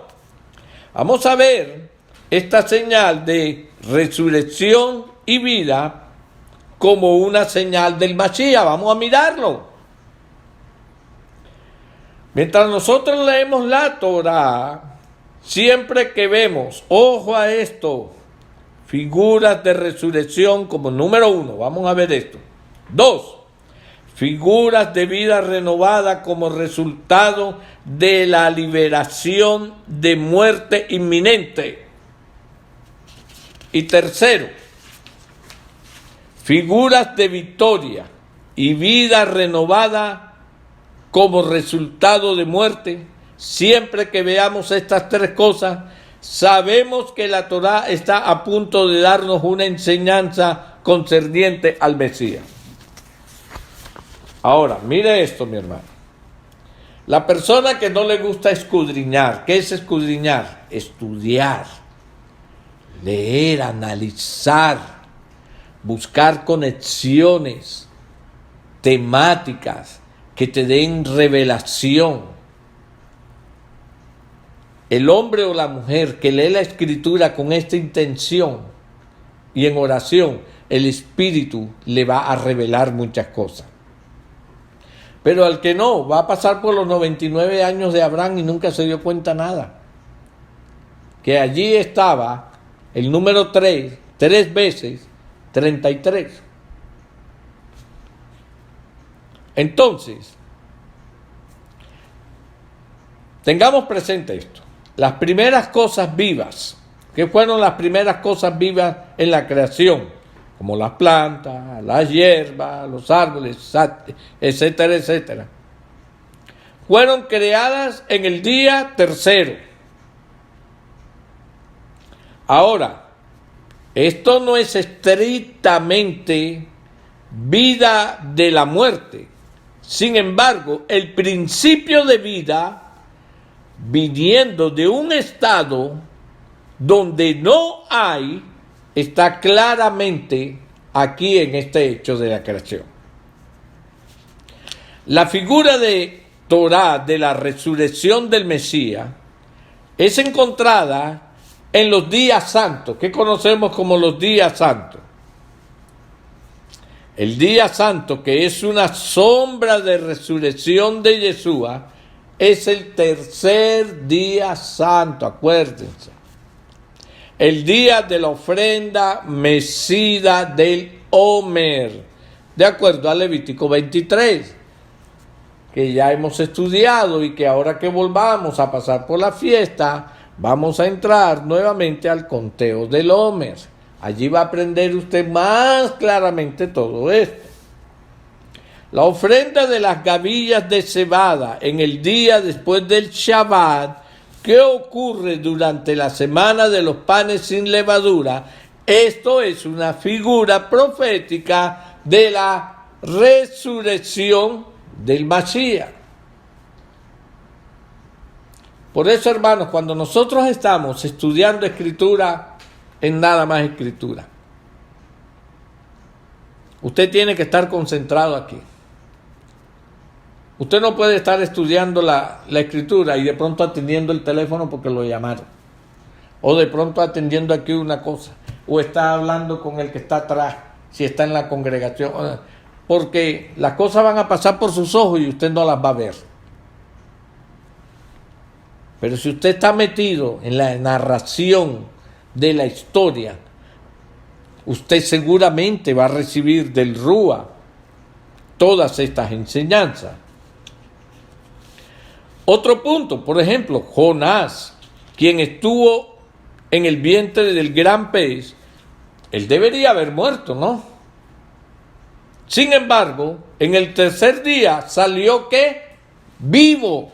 vamos a ver esta señal de resurrección y vida como una señal del Masías. Vamos a mirarlo. Mientras nosotros leemos la Torá, Siempre que vemos, ojo a esto, figuras de resurrección como número 1, vamos a ver esto. 2, figuras de vida renovada como resultado de la liberación de muerte inminente. Y tercero, figuras de victoria y vida renovada como resultado de muerte. Siempre que veamos estas tres cosas, sabemos que la Torá está a punto de darnos una enseñanza concerniente al Mesías. Ahora, mire esto, mi hermano. La persona que no le gusta escudriñar, ¿qué es escudriñar? Estudiar, leer, analizar, buscar conexiones temáticas que te den revelación. El hombre o la mujer que lee la Escritura con esta intención y en oración, el Espíritu le va a revelar muchas cosas. Pero al que no, va a pasar por los 99 años de Abraham y nunca se dio cuenta nada. Que allí estaba el número 3 veces 33. Entonces, tengamos presente esto. Las primeras cosas vivas, ¿qué fueron las primeras cosas vivas en la creación? Como las plantas, las hierbas, los árboles, etcétera, etcétera. Fueron creadas en el día tercero. Ahora, esto no es estrictamente vida de la muerte. Sin embargo, el principio de vida, viniendo de un estado donde no hay, está claramente aquí en este hecho de la creación. La figura de Torá, de la resurrección del Mesías, es encontrada en los días santos, que conocemos como los días santos. El día santo, que es una sombra de resurrección de Yeshua, es el tercer día santo, acuérdense. El día de la ofrenda mecida del Omer, de acuerdo a Levítico 23, que ya hemos estudiado y que ahora que volvamos a pasar por la fiesta, vamos a entrar nuevamente al conteo del Omer. Allí va a aprender usted más claramente todo esto. La ofrenda de las gavillas de cebada en el día después del Shabbat, ¿qué ocurre durante la semana de los panes sin levadura? Esto es una figura profética de la resurrección del Mashiach. Por eso, hermanos, cuando nosotros estamos estudiando Escritura, es nada más Escritura. Usted tiene que estar concentrado aquí. Usted no puede estar estudiando la Escritura y de pronto atendiendo el teléfono porque lo llamaron. O de pronto atendiendo aquí una cosa. O está hablando con el que está atrás, si está en la congregación. Porque las cosas van a pasar por sus ojos y usted no las va a ver. Pero si usted está metido en la narración de la historia, usted seguramente va a recibir del Rúa todas estas enseñanzas. Otro punto, por ejemplo, Jonás, quien estuvo en el vientre del gran pez, él debería haber muerto, ¿no? Sin embargo, en el tercer día salió ¿qué? Vivo.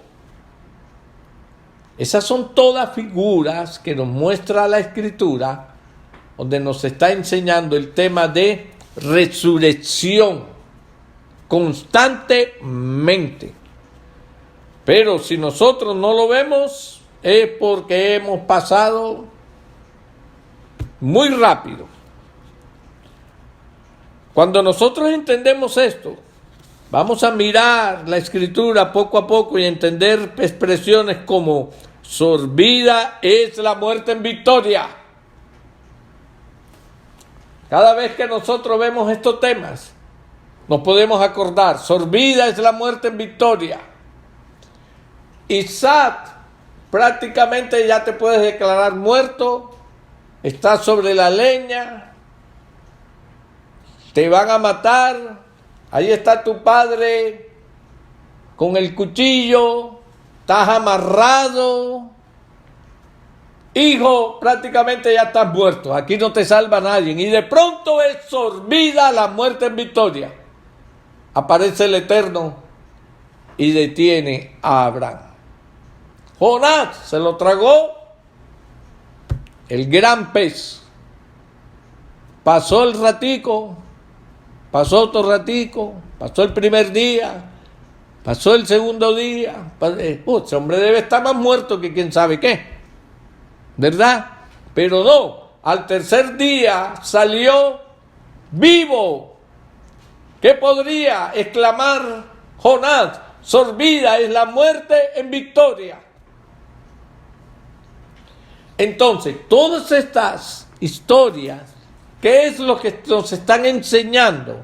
Esas son todas figuras que nos muestra la Escritura, donde nos está enseñando el tema de resurrección constantemente. Pero si nosotros no lo vemos, es porque hemos pasado muy rápido. Cuando nosotros entendemos esto, vamos a mirar la Escritura poco a poco y entender expresiones como sorbida es la muerte en victoria. Cada vez que nosotros vemos estos temas, nos podemos acordar, sorbida es la muerte en victoria. Isaac prácticamente ya te puedes declarar muerto, estás sobre la leña, te van a matar, ahí está tu padre con el cuchillo, estás amarrado, hijo, prácticamente ya estás muerto, aquí no te salva nadie, y de pronto es sorbida la muerte en victoria. Aparece el Eterno y detiene a Abraham. Jonás se lo tragó el gran pez. Pasó el ratico, pasó otro ratico, pasó el primer día, pasó el segundo día. Ese hombre debe estar más muerto que quién sabe qué, ¿verdad? Pero no, al tercer día salió vivo. ¿Qué podría exclamar Jonás? Sorbida es la muerte en victoria. Entonces, todas estas historias, ¿qué es lo que nos están enseñando?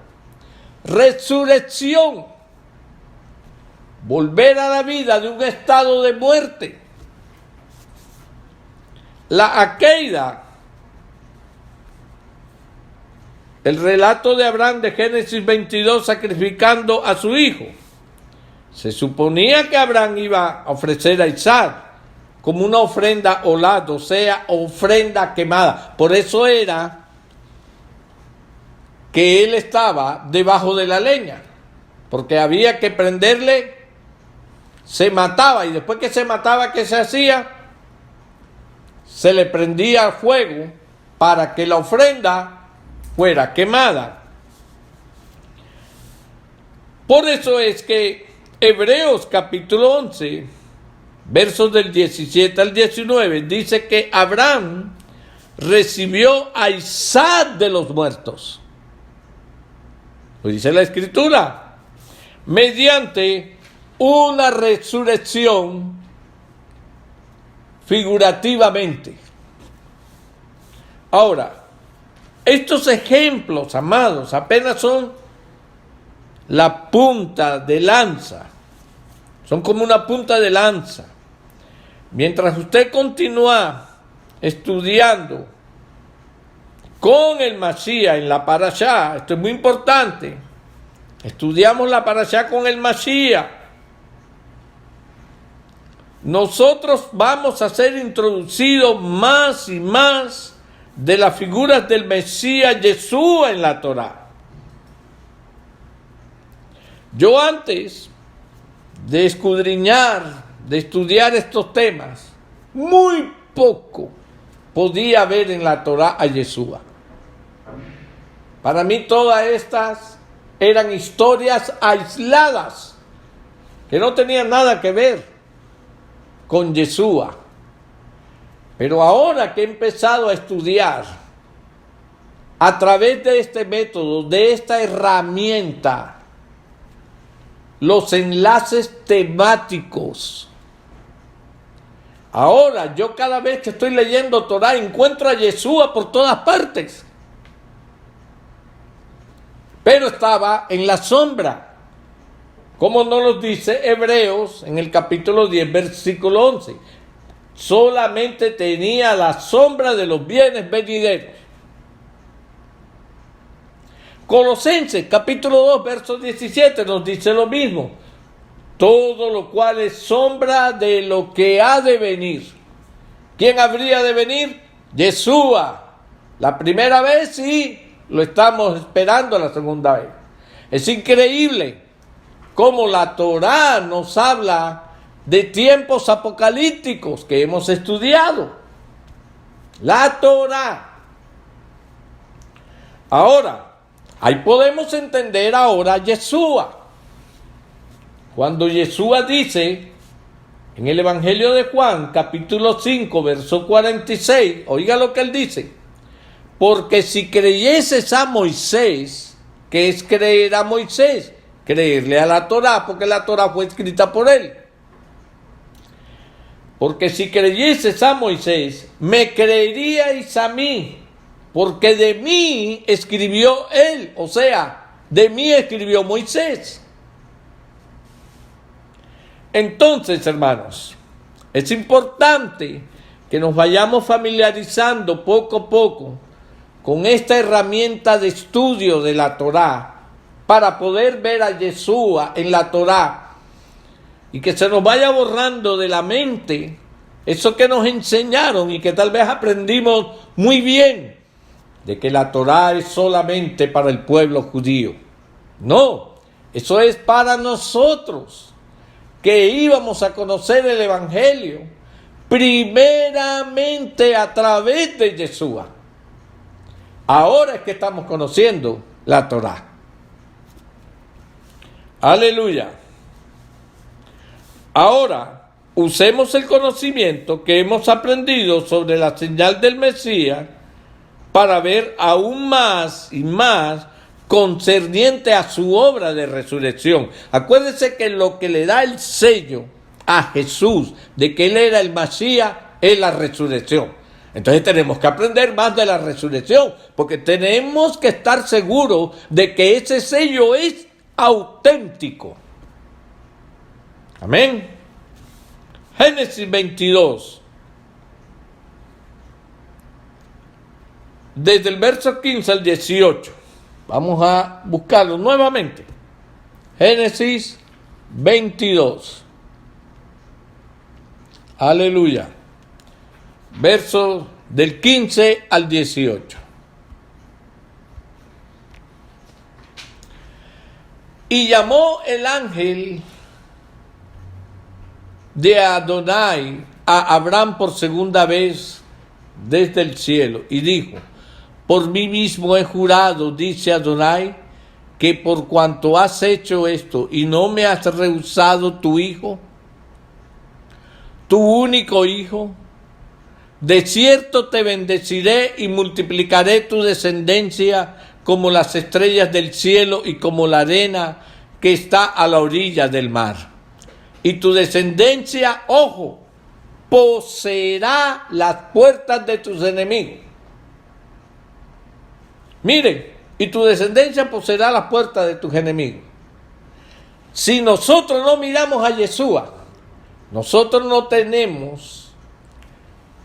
Resurrección. Volver a la vida de un estado de muerte. La Akeida. El relato de Abraham de Génesis 22 sacrificando a su hijo. Se suponía que Abraham iba a ofrecer a Isaac como una ofrenda olada, o sea, ofrenda quemada. Por eso era que él estaba debajo de la leña, porque había que prenderle, se mataba, y después que se mataba, ¿qué se hacía? Se le prendía fuego para que la ofrenda fuera quemada. Por eso es que Hebreos capítulo 11, versos del 17 al 19, dice que Abraham recibió a Isaac de los muertos. Lo dice la Escritura, mediante una resurrección figurativamente. Ahora, estos ejemplos, amados, apenas son la punta de lanza. Son como una punta de lanza. Mientras usted continúa estudiando con el Mashiach en la Parashá, esto es muy importante, estudiamos la Parashá con el Mashiach, nosotros vamos a ser introducidos más y más de las figuras del Mesías Yeshua en la Torá. Yo antes de escudriñar, de estudiar estos temas, muy poco podía ver en la Torá a Yeshua. Para mí todas estas eran historias aisladas, que no tenían nada que ver con Yeshua. Pero ahora que he empezado a estudiar a través de este método, de esta herramienta, los enlaces temáticos. Ahora, yo cada vez que estoy leyendo Torah encuentro a Yeshua por todas partes. Pero estaba en la sombra, como nos lo dice Hebreos en el capítulo 10, versículo 11. Solamente tenía la sombra de los bienes venideros. Colosenses capítulo 2, verso 17 nos dice lo mismo. Todo lo cual es sombra de lo que ha de venir. ¿Quién habría de venir? Yeshua. La primera vez y lo estamos esperando la segunda vez. Es increíble cómo la Torá nos habla de tiempos apocalípticos que hemos estudiado. La Torá. Ahora, ahí podemos entender ahora a Yeshua. Cuando Yeshua dice en el Evangelio de Juan, capítulo 5, verso 46, oiga lo que él dice. Porque si creyeses a Moisés, ¿qué es creer a Moisés? Creerle a la Torá, porque la Torá fue escrita por él. Porque si creyeses a Moisés, me creeríais a mí, porque de mí escribió él, o sea, de mí escribió Moisés. Entonces, hermanos, Es importante que nos vayamos familiarizando poco a poco con esta herramienta de estudio de la Torá para poder ver a Yeshua en la Torá y que se nos vaya borrando de la mente eso que nos enseñaron y que tal vez aprendimos muy bien, de que la Torá es solamente para el pueblo judío. No, eso es para nosotros, que íbamos a conocer el Evangelio primeramente a través de Yeshua. Ahora es que estamos conociendo la Torá. Aleluya. Ahora, usemos el conocimiento que hemos aprendido sobre la señal del Mesías para ver aún más y más concerniente a su obra de resurrección. Acuérdense que lo que le da el sello a Jesús de que Él era el Mesías es la resurrección. Entonces tenemos que aprender más de la resurrección, porque tenemos que estar seguros de que ese sello es auténtico. Amén. Génesis 22. Desde el verso 15 al 18. Vamos a buscarlo nuevamente. Génesis 22. Aleluya. Versos del 15 al 18. Y llamó el ángel de Adonai a Abraham por segunda vez desde el cielo y dijo: por mí mismo he jurado, dice Adonai, que por cuanto has hecho esto y no me has rehusado tu hijo, tu único hijo, de cierto te bendeciré y multiplicaré tu descendencia como las estrellas del cielo y como la arena que está a la orilla del mar. Y tu descendencia, ojo, poseerá las puertas de tus enemigos. Miren, y tu descendencia poseerá las puertas de tus enemigos. Si nosotros no miramos a Yeshua, nosotros no tenemos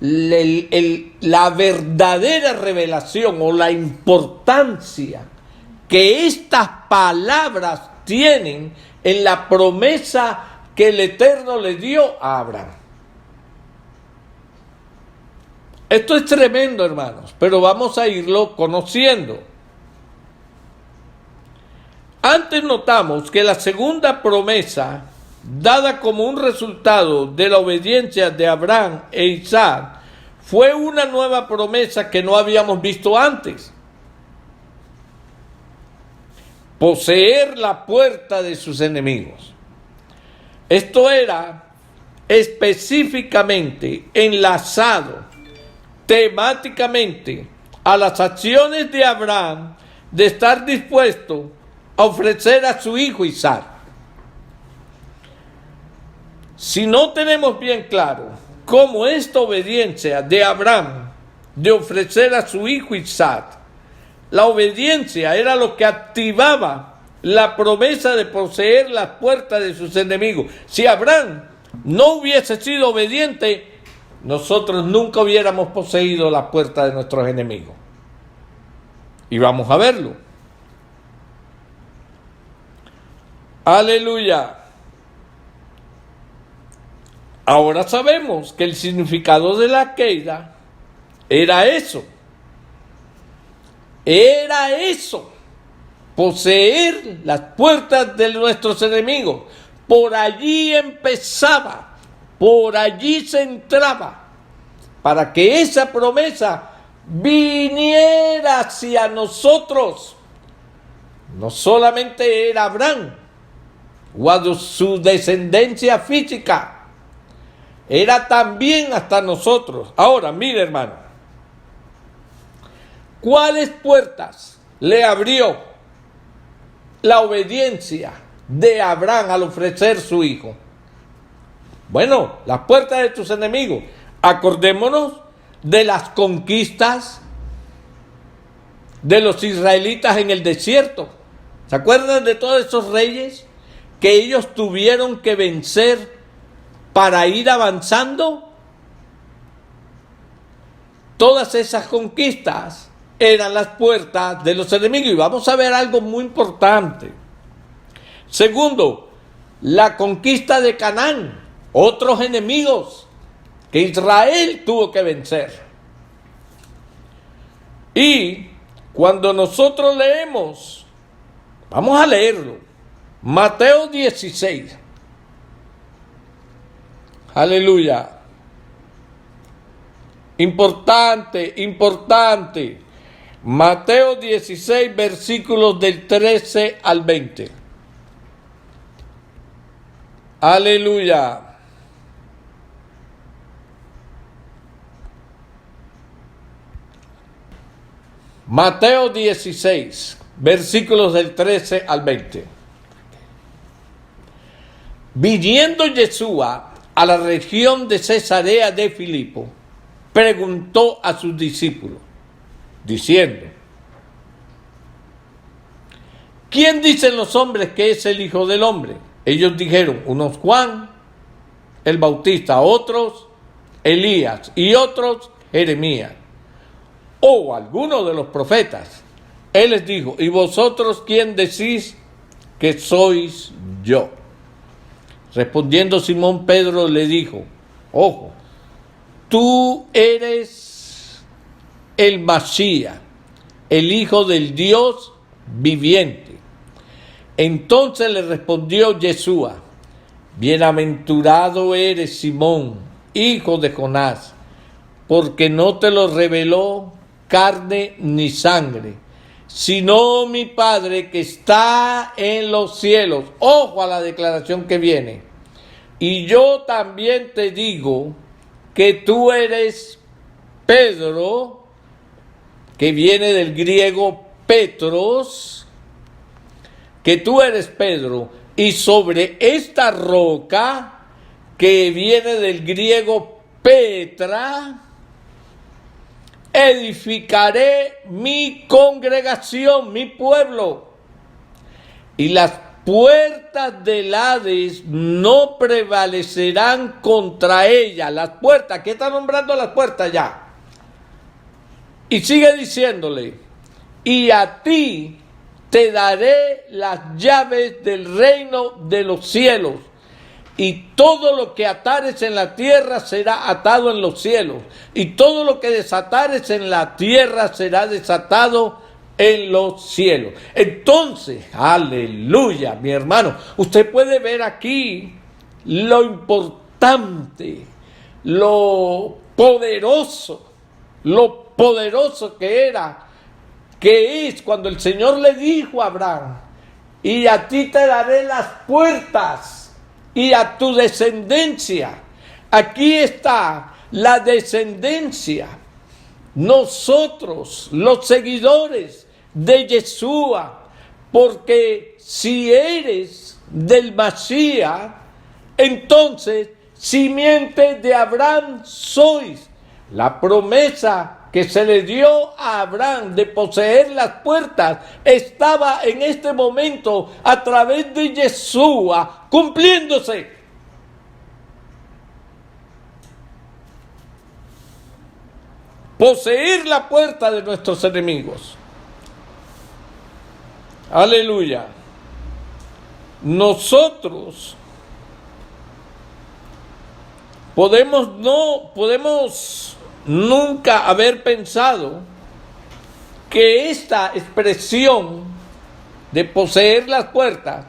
la verdadera revelación o la importancia que estas palabras tienen en la promesa que el Eterno le dio a Abraham. Esto es tremendo, hermanos, pero vamos a irlo conociendo. Antes notamos que la segunda promesa, dada como un resultado de la obediencia de Abraham e Isaac, fue una nueva promesa que no habíamos visto antes. Poseer la puerta de sus enemigos. Esto era específicamente enlazado temáticamente a las acciones de Abraham de estar dispuesto a ofrecer a su hijo Isaac. Si no tenemos bien claro cómo esta obediencia de Abraham de ofrecer a su hijo Isaac, la obediencia era lo que activaba la promesa de poseer las puertas de sus enemigos. Si Abraham no hubiese sido obediente, nosotros nunca hubiéramos poseído la puerta de nuestros enemigos. Y vamos a verlo. Aleluya. Ahora sabemos que el significado de la queida era eso. Era eso. Poseer las puertas de nuestros enemigos. Por allí empezaba. Por allí se entraba, para que esa promesa viniera hacia nosotros. No solamente era Abraham o a su descendencia física, era también hasta nosotros. Ahora, mire, hermano, ¿cuáles puertas le abrió la obediencia de Abraham al ofrecer su hijo? Bueno, las puertas de tus enemigos. Acordémonos de las conquistas de los israelitas en el desierto. ¿Se acuerdan de todos esos reyes que ellos tuvieron que vencer para ir avanzando. Todas esas conquistas eran las puertas de los enemigos. Y vamos a ver algo muy importante. Segundo, la conquista de Canaán, otros enemigos que Israel tuvo que vencer. Y cuando nosotros leemos, vamos a leerlo, Mateo 16. Aleluya. Importante, importante. Mateo 16, versículos del 13 al 20. Aleluya. Mateo 16, versículos del 13 al 20. Viniendo Yeshua a la región de Cesarea de Filipo, preguntó a sus discípulos, diciendo, ¿quién dicen los hombres que es el Hijo del Hombre? Ellos dijeron, unos Juan el Bautista, otros Elías y otros Jeremías, o alguno de los profetas. Él les dijo, ¿y vosotros quién decís que sois yo? Respondiendo Simón Pedro le dijo, ojo, tú eres el Masías, el Hijo del Dios viviente. Entonces le respondió Yeshua, bienaventurado eres Simón, hijo de Jonás, porque no te lo reveló carne ni sangre, sino mi Padre que está en los cielos. Ojo a la declaración que viene. Y yo también te digo que tú eres Pedro, que viene del griego Petros, que tú eres Pedro, y sobre esta roca, que viene del griego Petra, edificaré mi congregación, mi pueblo, y las puertas del Hades no prevalecerán contra ella. Las puertas, ¿qué está nombrando las puertas ya? Y sigue diciéndole, y a ti te daré las llaves del reino de los cielos. Y todo lo que atares en la tierra será atado en los cielos. Y todo lo que desatares en la tierra será desatado en los cielos. Entonces, aleluya, mi hermano. Usted puede ver aquí lo importante, lo poderoso que es cuando el Señor le dijo a Abraham, y a ti te daré las puertas y a tu descendencia. Aquí está la descendencia. Nosotros, los seguidores de Yeshua, porque si eres del Masías, entonces simiente de Abraham sois. La promesa que se le dio a Abraham de poseer las puertas estaba en este momento a través de Yeshua cumpliéndose. Poseer la puerta de nuestros enemigos. Aleluya. Nosotros podemos nunca haber pensado que esta expresión de poseer las puertas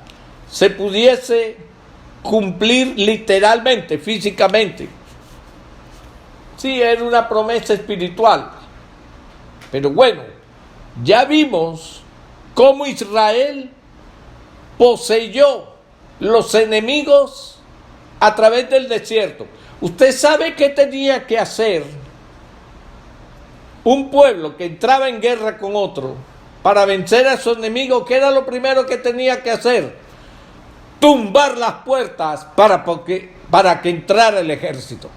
se pudiese cumplir literalmente, físicamente. Sí, era una promesa espiritual. Pero bueno, ya vimos cómo Israel poseyó los enemigos a través del desierto. ¿Usted sabe qué tenía que hacer un pueblo que entraba en guerra con otro para vencer a sus enemigos? ¿Qué era lo primero que tenía que hacer? Tumbar las puertas para que entrara el ejército.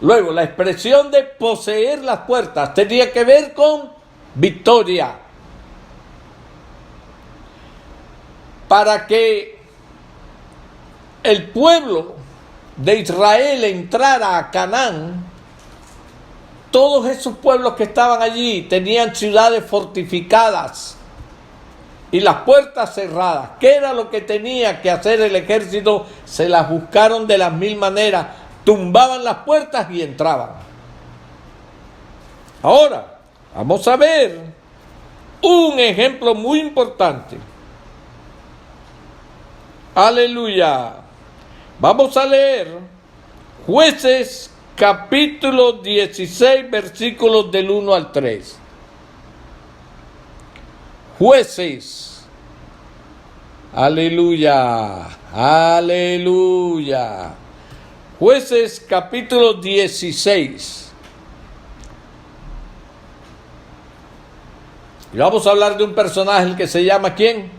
Luego, la expresión de poseer las puertas tenía que ver con victoria. Para que el pueblo de Israel entrara a Canaán, todos esos pueblos que estaban allí tenían ciudades fortificadas y las puertas cerradas. ¿Qué era lo que tenía que hacer el ejército? Se las buscaron de las mil maneras, tumbaban las puertas y entraban. Ahora, vamos a ver un ejemplo muy importante. Aleluya. Vamos a leer Jueces capítulo 16, versículos del 1 al 3. Jueces. Aleluya. Aleluya. Jueces capítulo 16. Y vamos a hablar de un personaje que se llama ¿quién?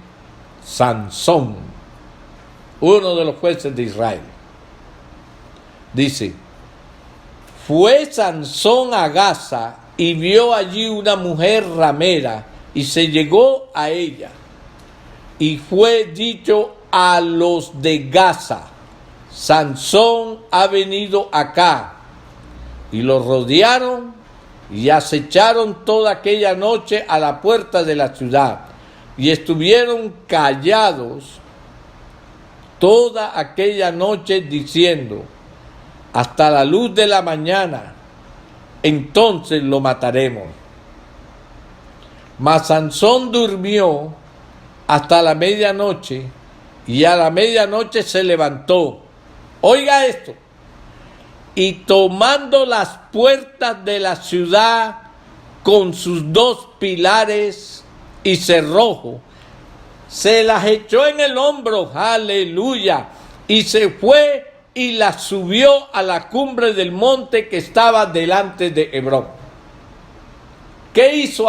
Sansón, uno de los jueces de Israel. Dice: fue Sansón a Gaza y vio allí una mujer ramera y se llegó a ella. Y fue dicho a los de Gaza: Sansón ha venido acá. Y lo rodearon y acecharon toda aquella noche a la puerta de la ciudad. Y estuvieron callados toda aquella noche diciendo: hasta la luz de la mañana, entonces lo mataremos. Mas Sansón durmió hasta la medianoche, y a la medianoche se levantó. Oiga esto. Y tomando las puertas de la ciudad con sus dos pilares y cerrojo, se las echó en el hombro, aleluya, y se fue y las subió a la cumbre del monte que estaba delante de Hebrón. ¿Qué hizo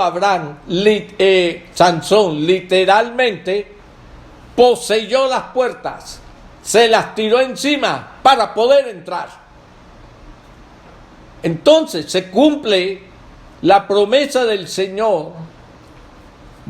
Sansón? Literalmente poseyó las puertas, se las tiró encima para poder entrar. Entonces se cumple la promesa del Señor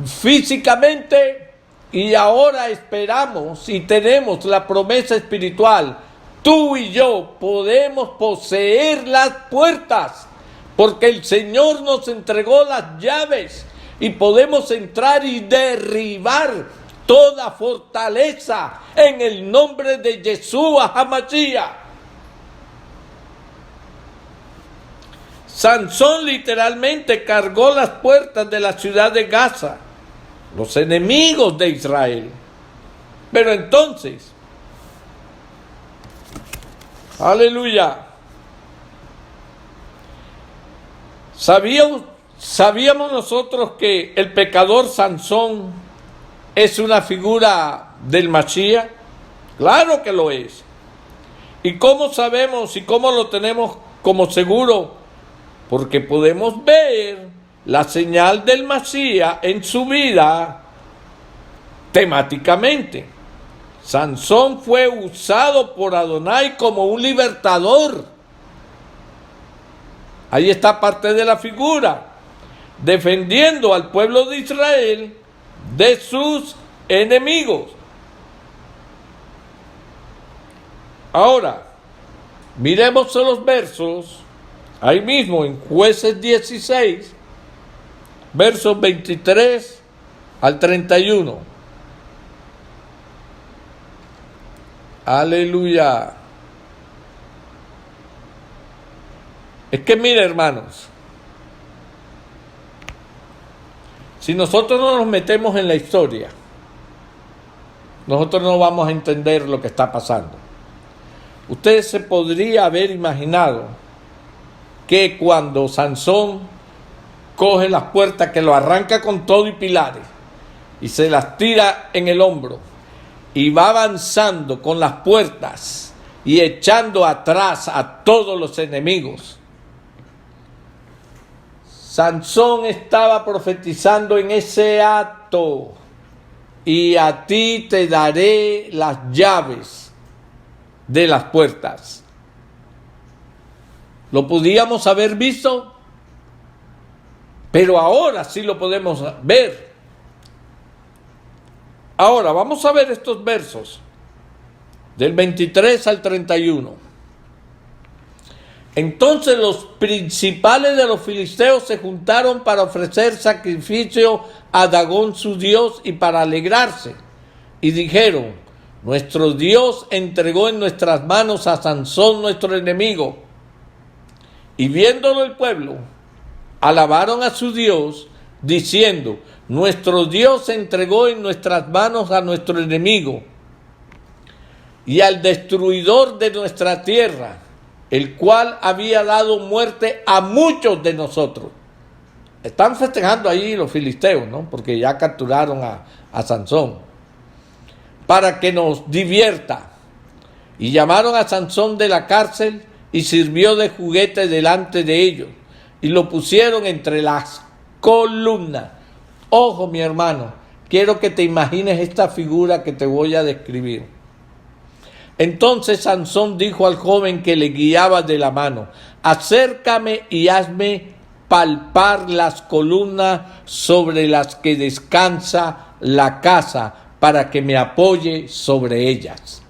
físicamente, y ahora esperamos y tenemos la promesa espiritual. Tú y yo podemos poseer las puertas porque el Señor nos entregó las llaves y podemos entrar y derribar toda fortaleza en el nombre de Yeshua HaMashiach. Sansón literalmente cargó las puertas de la ciudad de Gaza, los enemigos de Israel. Pero entonces, aleluya, ¿sabíamos nosotros que el pecador Sansón es una figura del Mashiach? Claro que lo es. ¿Y cómo sabemos y cómo lo tenemos como seguro? Porque podemos ver la señal del Mashiach en su vida temáticamente. Sansón fue usado por Adonai como un libertador. Ahí está parte de la figura, defendiendo al pueblo de Israel de sus enemigos. Ahora, miremos los versos, ahí mismo en Jueces 16, versos 23 al 31. Aleluya. Es que mire, hermanos, si nosotros no nos metemos en la historia, nosotros no vamos a entender lo que está pasando. Usted se podría haber imaginado que cuando Sansón coge las puertas, que lo arranca con todo y pilares, y se las tira en el hombro, y va avanzando con las puertas y echando atrás a todos los enemigos. Sansón estaba profetizando en ese acto: y a ti te daré las llaves de las puertas. ¿Lo podíamos haber visto? Pero ahora sí lo podemos ver. Ahora vamos a ver estos versos. del 23 al 31. Entonces los principales de los filisteos se juntaron para ofrecer sacrificio a Dagón su dios y para alegrarse. Y dijeron: nuestro Dios entregó en nuestras manos a Sansón nuestro enemigo. Y viéndolo el pueblo, alabaron a su Dios, diciendo: nuestro Dios entregó en nuestras manos a nuestro enemigo y al destruidor de nuestra tierra, el cual había dado muerte a muchos de nosotros. Están festejando allí los filisteos, ¿no? Porque ya capturaron a Sansón, para que nos divierta. Y llamaron a Sansón de la cárcel y sirvió de juguete delante de ellos, y lo pusieron entre las columnas. Ojo, mi hermano, quiero que te imagines esta figura que te voy a describir. Entonces Sansón dijo al joven que le guiaba de la mano: acércame y hazme palpar las columnas sobre las que descansa la casa, para que me apoye sobre ellas.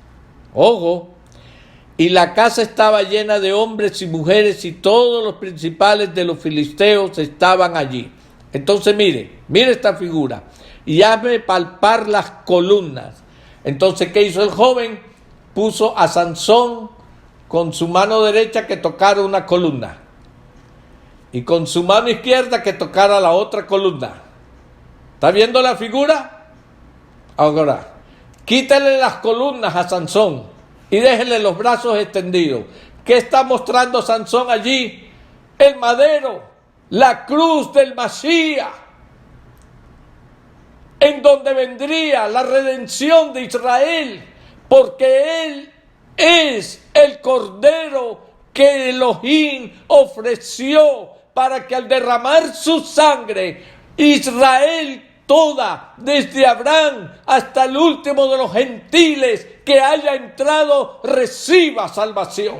Ojo. Y la casa estaba llena de hombres y mujeres, y todos los principales de los filisteos estaban allí. Entonces mire esta figura: y hazme palpar las columnas. Entonces, ¿qué hizo el joven? Puso a Sansón con su mano derecha que tocara una columna, y con su mano izquierda que tocara la otra columna. ¿Está viendo la figura? Ahora, quítale las columnas a Sansón y déjenle los brazos extendidos. ¿Qué está mostrando Sansón allí? El madero, la cruz del Masías, en donde vendría la redención de Israel, porque él es el cordero que Elohim ofreció para que al derramar su sangre, Israel toda, desde Abraham hasta el último de los gentiles que haya entrado, reciba salvación.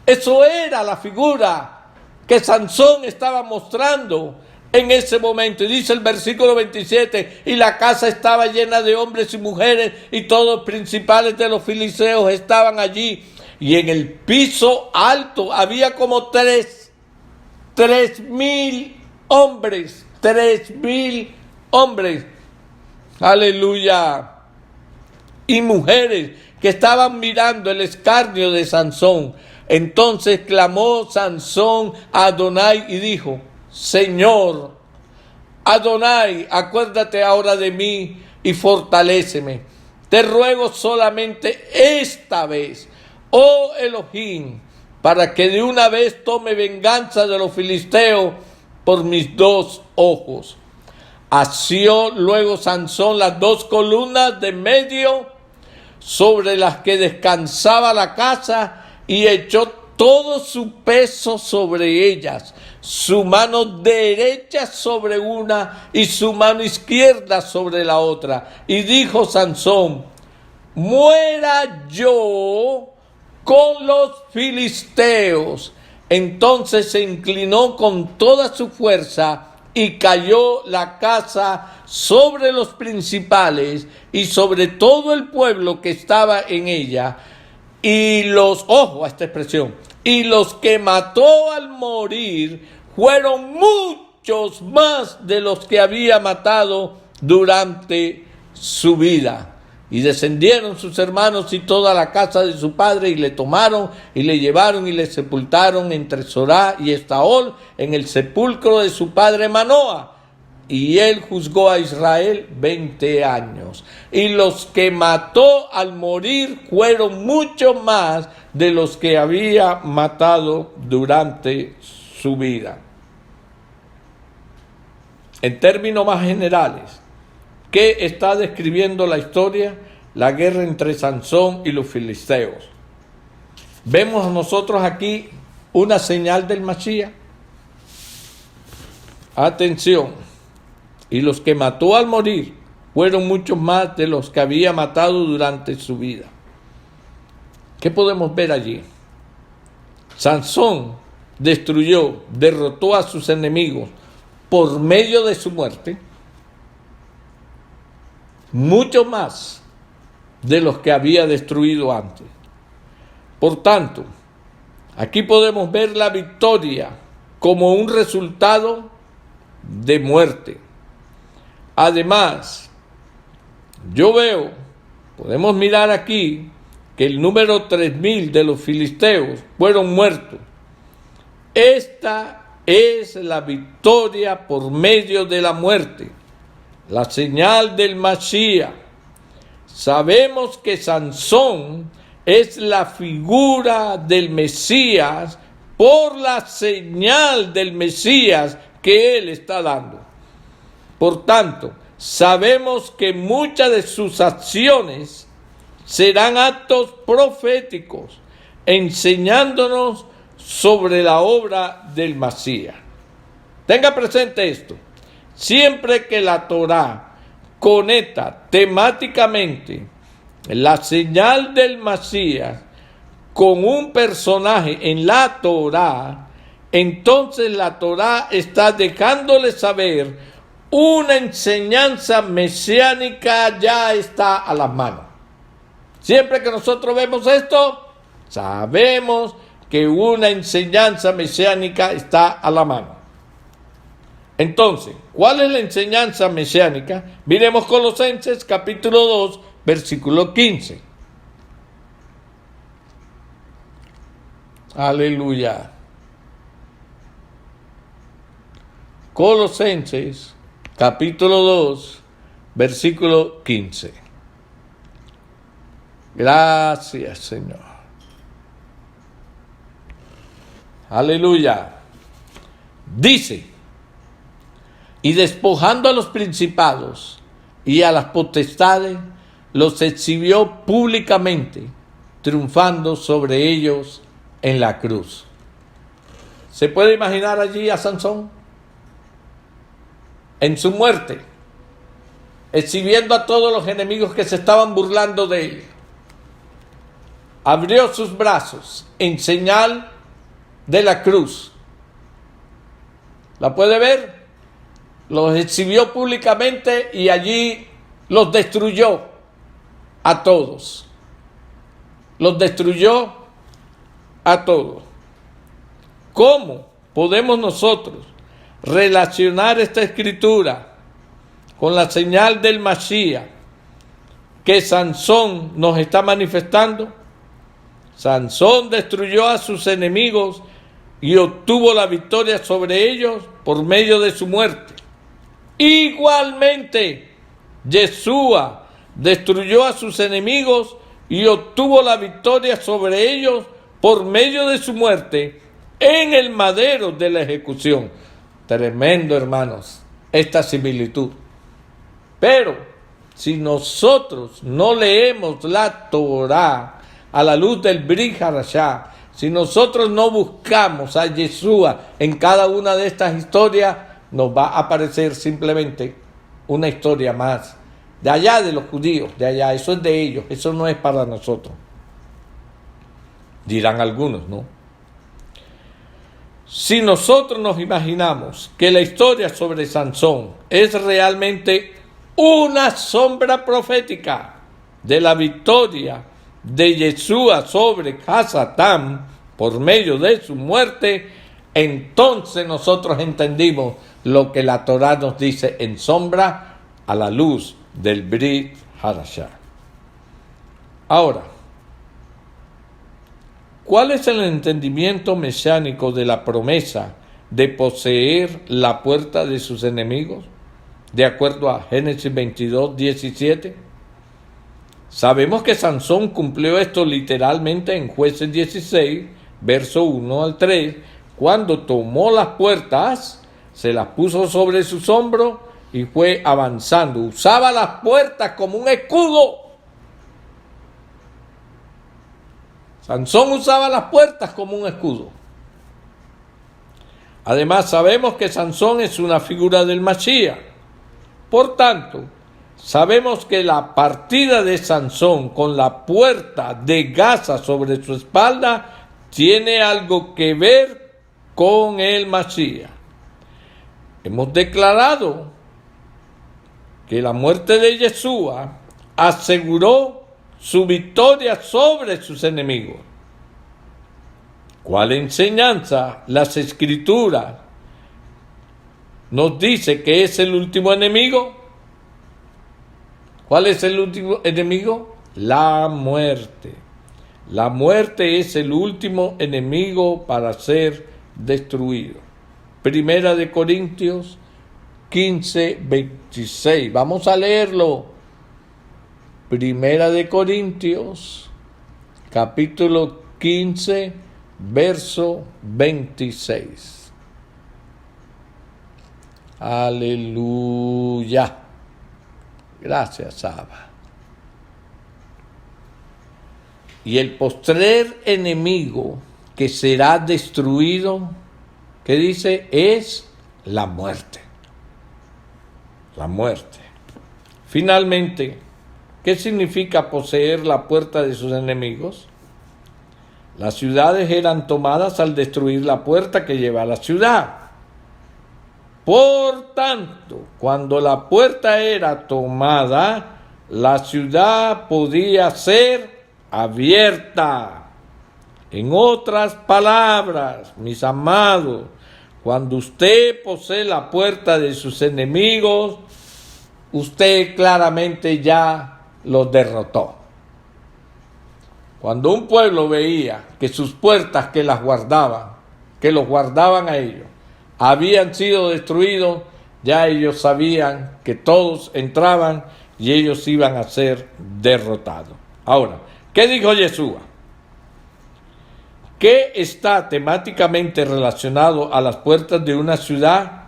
Eso era la figura que Sansón estaba mostrando en ese momento. Y dice el versículo 27, y la casa estaba llena de hombres y mujeres, y todos los principales de los filisteos estaban allí. Y en el piso alto había como 3,000 hombres, 3,000 hombres, aleluya, y mujeres que estaban mirando el escarnio de Sansón. Entonces clamó Sansón a Adonai y dijo: Señor Adonai, acuérdate ahora de mí y fortaléceme. Te ruego solamente esta vez, oh Elohim, para que de una vez tome venganza de los filisteos por mis 2 ojos. Asió luego Sansón las 2 columnas de medio sobre las que descansaba la casa, y echó todo su peso sobre ellas, su mano derecha sobre una y su mano izquierda sobre la otra. Y dijo Sansón: muera yo con los filisteos. Entonces se inclinó con toda su fuerza, y cayó la casa sobre los principales y sobre todo el pueblo que estaba en ella. Y ojo a esta expresión, y los que mató al morir fueron muchos más de los que había matado durante su vida. Y descendieron sus hermanos y toda la casa de su padre, y le tomaron y le llevaron y le sepultaron entre Sorá y Estaol, en el sepulcro de su padre Manoa. Y él juzgó a Israel 20 años. Y los que mató al morir fueron mucho más de los que había matado durante su vida. En términos más generales, ¿qué está describiendo la historia? La guerra entre Sansón y los filisteos. Vemos nosotros aquí una señal del Masías. Atención. Y los que mató al morir fueron muchos más de los que había matado durante su vida. ¿Qué podemos ver allí? Sansón destruyó, derrotó a sus enemigos por medio de su muerte, mucho más de los que había destruido antes. Por tanto, aquí podemos ver la victoria como un resultado de muerte. Además, podemos mirar aquí que el número 3000 de los filisteos fueron muertos. Esta es la victoria por medio de la muerte, la señal del Masías. Sabemos que Sansón es la figura del Mesías por la señal del Mesías que él está dando. Por tanto, sabemos que muchas de sus acciones serán actos proféticos, enseñándonos sobre la obra del Mesías. Tenga presente esto: siempre que la Torá conecta temáticamente la señal del Mesías con un personaje en la Torá, entonces la Torá está dejándole saber una enseñanza mesiánica ya está a la mano. Siempre que nosotros vemos esto, sabemos que una enseñanza mesiánica está a la mano. Entonces, ¿cuál es la enseñanza mesiánica? Miremos Colosenses capítulo 2, versículo 15. Aleluya. Colosenses capítulo 2, versículo 15. Gracias, Señor. Aleluya. Dice: y despojando a los principados y a las potestades, los exhibió públicamente, triunfando sobre ellos en la cruz. ¿Se puede imaginar allí a Sansón en su muerte, exhibiendo a todos los enemigos que se estaban burlando de él? Abrió sus brazos en señal de la cruz. ¿La puede ver? Los exhibió públicamente y allí los destruyó a todos. Los destruyó a todos. ¿Cómo podemos nosotros relacionar esta escritura con la señal del Masías que Sansón nos está manifestando? Sansón destruyó a sus enemigos y obtuvo la victoria sobre ellos por medio de su muerte. Igualmente, Yeshua destruyó a sus enemigos y obtuvo la victoria sobre ellos por medio de su muerte en el madero de la ejecución. Tremendo, hermanos, esta similitud. Pero si nosotros no leemos la Torá a la luz del Brit Hadashah, si nosotros no buscamos a Yeshua en cada una de estas historias, nos va a aparecer simplemente una historia más de allá de los judíos, de allá. Eso es de ellos, eso no es para nosotros. Dirán algunos, ¿no? Si nosotros nos imaginamos que la historia sobre Sansón es realmente una sombra profética de la victoria de Yeshua sobre Hasatán por medio de su muerte, entonces nosotros entendimos lo que la Torá nos dice en sombra a la luz del Brit Hadashah. Ahora, ¿cuál es el entendimiento mesiánico de la promesa de poseer la puerta de sus enemigos? De acuerdo a Génesis 22, 17. Sabemos que Sansón cumplió esto literalmente en Jueces 16, verso 1 al 3, cuando tomó las puertas, se las puso sobre sus hombros y fue avanzando. Usaba las puertas como un escudo. Sansón usaba las puertas como un escudo. Además, sabemos que Sansón es una figura del Masías. Por tanto, sabemos que la partida de Sansón con la puerta de Gaza sobre su espalda tiene algo que ver con el Masías. Hemos declarado que la muerte de Yeshua aseguró su victoria sobre sus enemigos. ¿Cuál enseñanza las Escrituras nos dice que es el último enemigo? ¿Cuál es el último enemigo? La muerte. La muerte es el último enemigo para ser destruido. Primera de Corintios 15, 26. Vamos a leerlo. Primera de Corintios, capítulo 15, verso 26. Aleluya. Gracias, Abba. Y el postrer enemigo que será destruido, ¿qué dice? Es la muerte. La muerte. Finalmente, ¿qué significa poseer la puerta de sus enemigos? Las ciudades eran tomadas al destruir la puerta que lleva a la ciudad. Por tanto, cuando la puerta era tomada, la ciudad podía ser abierta. En otras palabras, mis amados, cuando usted posee la puerta de sus enemigos, usted claramente ya los derrotó. Cuando un pueblo veía que sus puertas que los guardaban a ellos, habían sido destruidos, ya ellos sabían que todos entraban y ellos iban a ser derrotados. Ahora, ¿qué dijo Yeshua? ¿Qué está temáticamente relacionado a las puertas de una ciudad?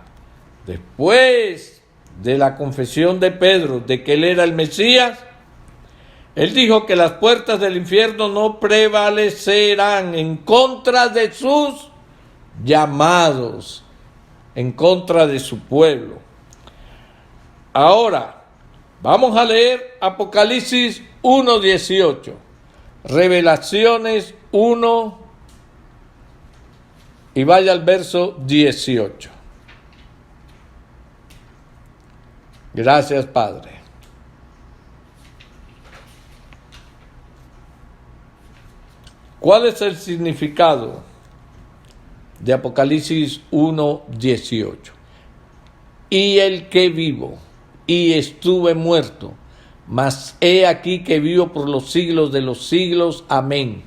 Después de la confesión de Pedro de que él era el Mesías, él dijo que las puertas del infierno no prevalecerán en contra de sus llamados, en contra de su pueblo. Ahora, vamos a leer Apocalipsis 1:18, Revelaciones 1, y vaya al verso 18. Gracias, Padre. ¿Cuál es el significado de Apocalipsis 1:18? Y el que vivo y estuve muerto, mas he aquí que vivo por los siglos de los siglos. Amén.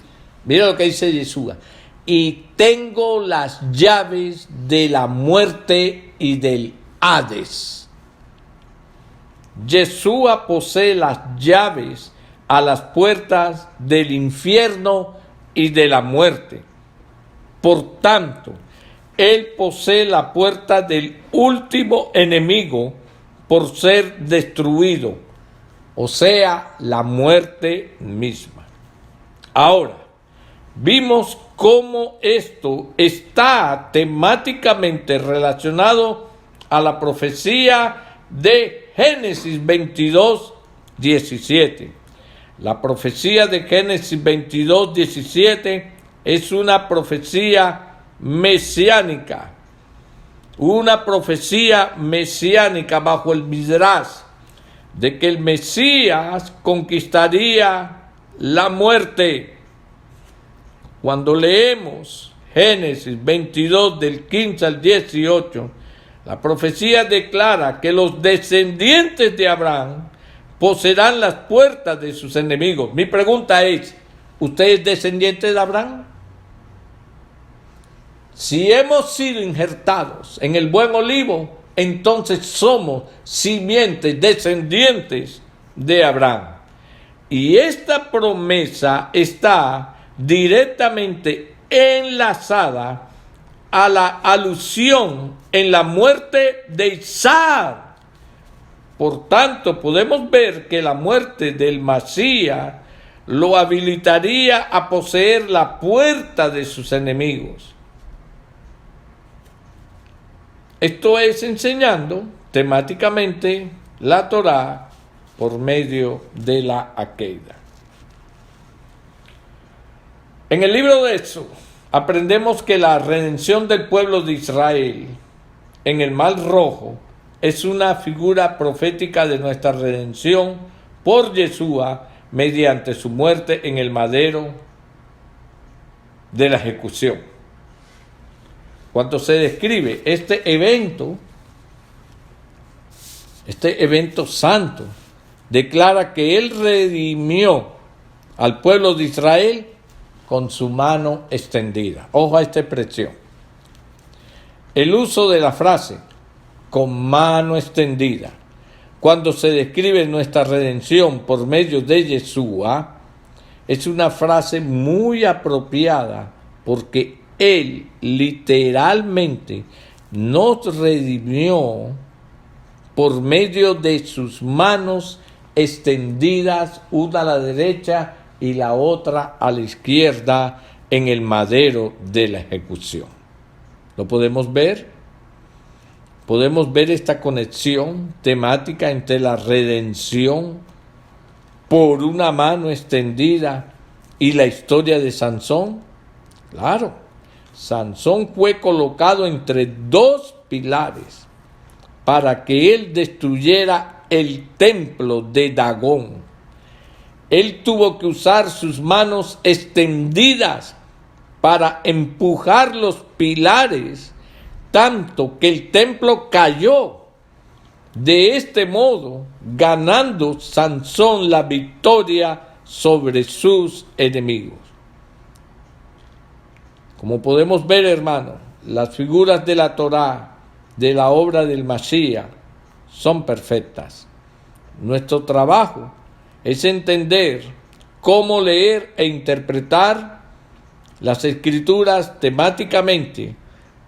Mira lo que dice Yeshua. Y tengo las llaves de la muerte y del Hades. Yeshua posee las llaves a las puertas del infierno y de la muerte. Por tanto, él posee la puerta del último enemigo por ser destruido, o sea, la muerte misma. Ahora, vimos cómo esto está temáticamente relacionado a la profecía de Génesis 22:17. La profecía de Génesis 22:17 es una profecía mesiánica. Una profecía mesiánica bajo el Midrash de que el Mesías conquistaría la muerte. Cuando leemos Génesis 22 del 15 al 18, la profecía declara que los descendientes de Abraham poseerán las puertas de sus enemigos. Mi pregunta es, ¿usted es descendiente de Abraham? Si hemos sido injertados en el buen olivo, entonces somos simientes, descendientes de Abraham. Y esta promesa está directamente enlazada a la alusión en la muerte de Isaac. Por tanto, podemos ver que la muerte del Mesías lo habilitaría a poseer la puerta de sus enemigos. Esto es enseñando temáticamente la Torá por medio de la Akeida. En el libro de Éxodo aprendemos que la redención del pueblo de Israel en el Mar Rojo es una figura profética de nuestra redención por Yeshua mediante su muerte en el madero de la ejecución. Cuando se describe este evento santo, declara que Él redimió al pueblo de Israel con su mano extendida. Ojo a esta expresión. El uso de la frase con mano extendida, cuando se describe nuestra redención por medio de Yeshua, es una frase muy apropiada porque Él literalmente nos redimió por medio de sus manos extendidas, una a la derecha y la otra a la izquierda, en el madero de la ejecución. ¿Lo podemos ver? Podemos ver esta conexión temática entre la redención por una mano extendida y la historia de Sansón. Claro, Sansón fue colocado entre dos pilares para que él destruyera el templo de Dagón. Él tuvo que usar sus manos extendidas para empujar los pilares, tanto que el templo cayó. De este modo, ganando Sansón la victoria sobre sus enemigos. Como podemos ver, hermanos, las figuras de la Torá, de la obra del Mashiach, son perfectas. Nuestro trabajo es entender cómo leer e interpretar las Escrituras temáticamente,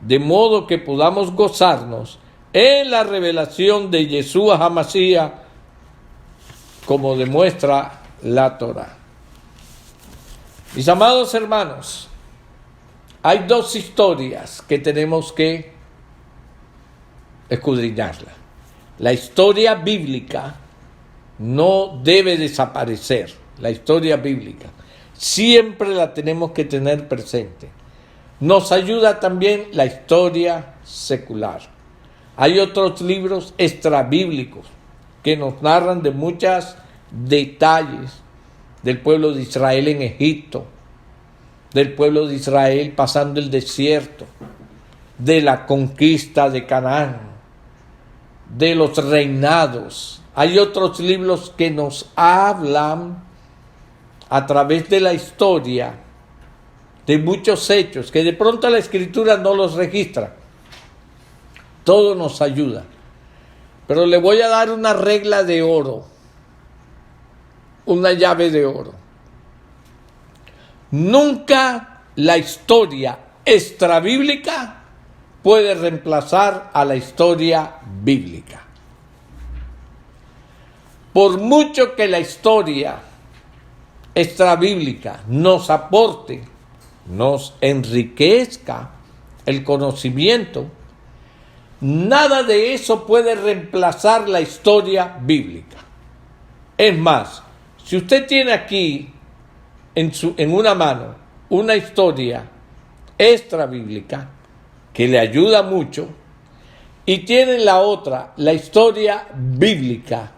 de modo que podamos gozarnos en la revelación de Yeshua HaMashiach, como demuestra la Torá. Mis amados hermanos, hay dos historias que tenemos que escudriñarla. La historia bíblica no debe desaparecer. La historia bíblica siempre la tenemos que tener presente. Nos ayuda también la historia secular. Hay otros libros extrabíblicos que nos narran de muchos detalles del pueblo de Israel en Egipto, del pueblo de Israel pasando el desierto, de la conquista de Canaán, de los reinados. Hay otros libros que nos hablan a través de la historia de muchos hechos que de pronto la Escritura no los registra. Todo nos ayuda. Pero le voy a dar una regla de oro, una llave de oro. Nunca la historia extrabíblica puede reemplazar a la historia bíblica. Por mucho que la historia extrabíblica nos aporte, nos enriquezca el conocimiento, nada de eso puede reemplazar la historia bíblica. Es más, si usted tiene aquí en una mano una historia extrabíblica que le ayuda mucho, y tiene en la otra la historia bíblica,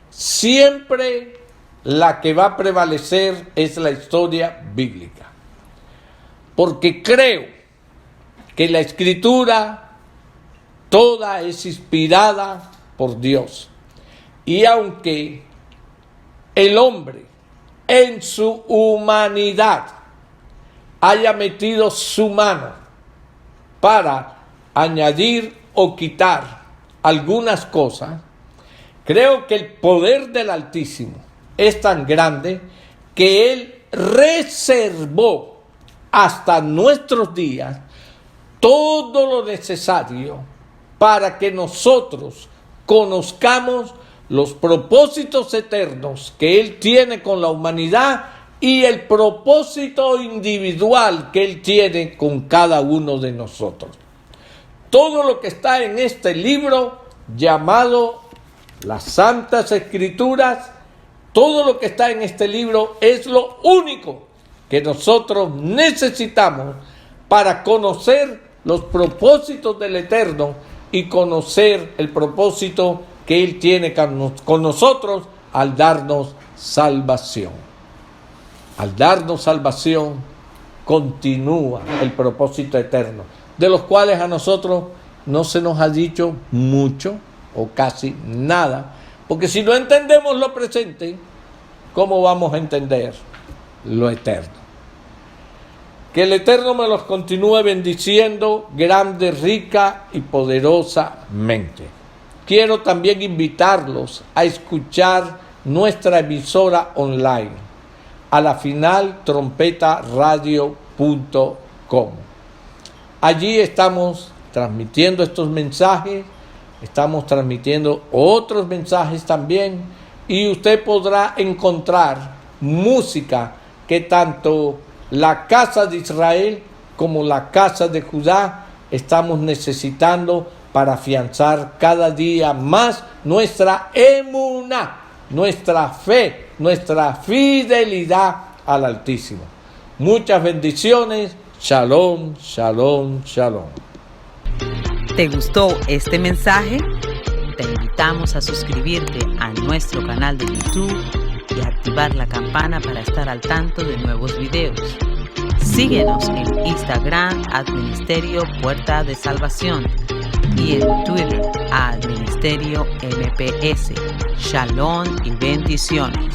siempre la que va a prevalecer es la historia bíblica. Porque creo que la Escritura toda es inspirada por Dios. Y aunque el hombre en su humanidad haya metido su mano para añadir o quitar algunas cosas, creo que el poder del Altísimo es tan grande que Él reservó hasta nuestros días todo lo necesario para que nosotros conozcamos los propósitos eternos que Él tiene con la humanidad y el propósito individual que Él tiene con cada uno de nosotros. Todo lo que está en este libro llamado las Santas Escrituras, todo lo que está en este libro es lo único que nosotros necesitamos para conocer los propósitos del Eterno y conocer el propósito que Él tiene con nosotros al darnos salvación. Al darnos salvación, continúa el propósito eterno, de los cuales a nosotros no se nos ha dicho mucho o casi nada, porque si no entendemos lo presente, ¿cómo vamos a entender lo eterno? Que el Eterno me los continúe bendiciendo grande, rica y poderosamente. Quiero también invitarlos a escuchar nuestra emisora online, a la final trompetaradio.com. Allí estamos transmitiendo estos mensajes, estamos transmitiendo otros mensajes también, y usted podrá encontrar música que tanto la casa de Israel como la casa de Judá estamos necesitando para afianzar cada día más nuestra emuná, nuestra fe, nuestra fidelidad al Altísimo. Muchas bendiciones. Shalom, shalom, shalom. ¿Te gustó este mensaje? Te invitamos a suscribirte a nuestro canal de YouTube y activar la campana para estar al tanto de nuevos videos. Síguenos en Instagram @Ministerio Puerta de Salvación y en Twitter @Ministerio MPS. Shalom y bendiciones.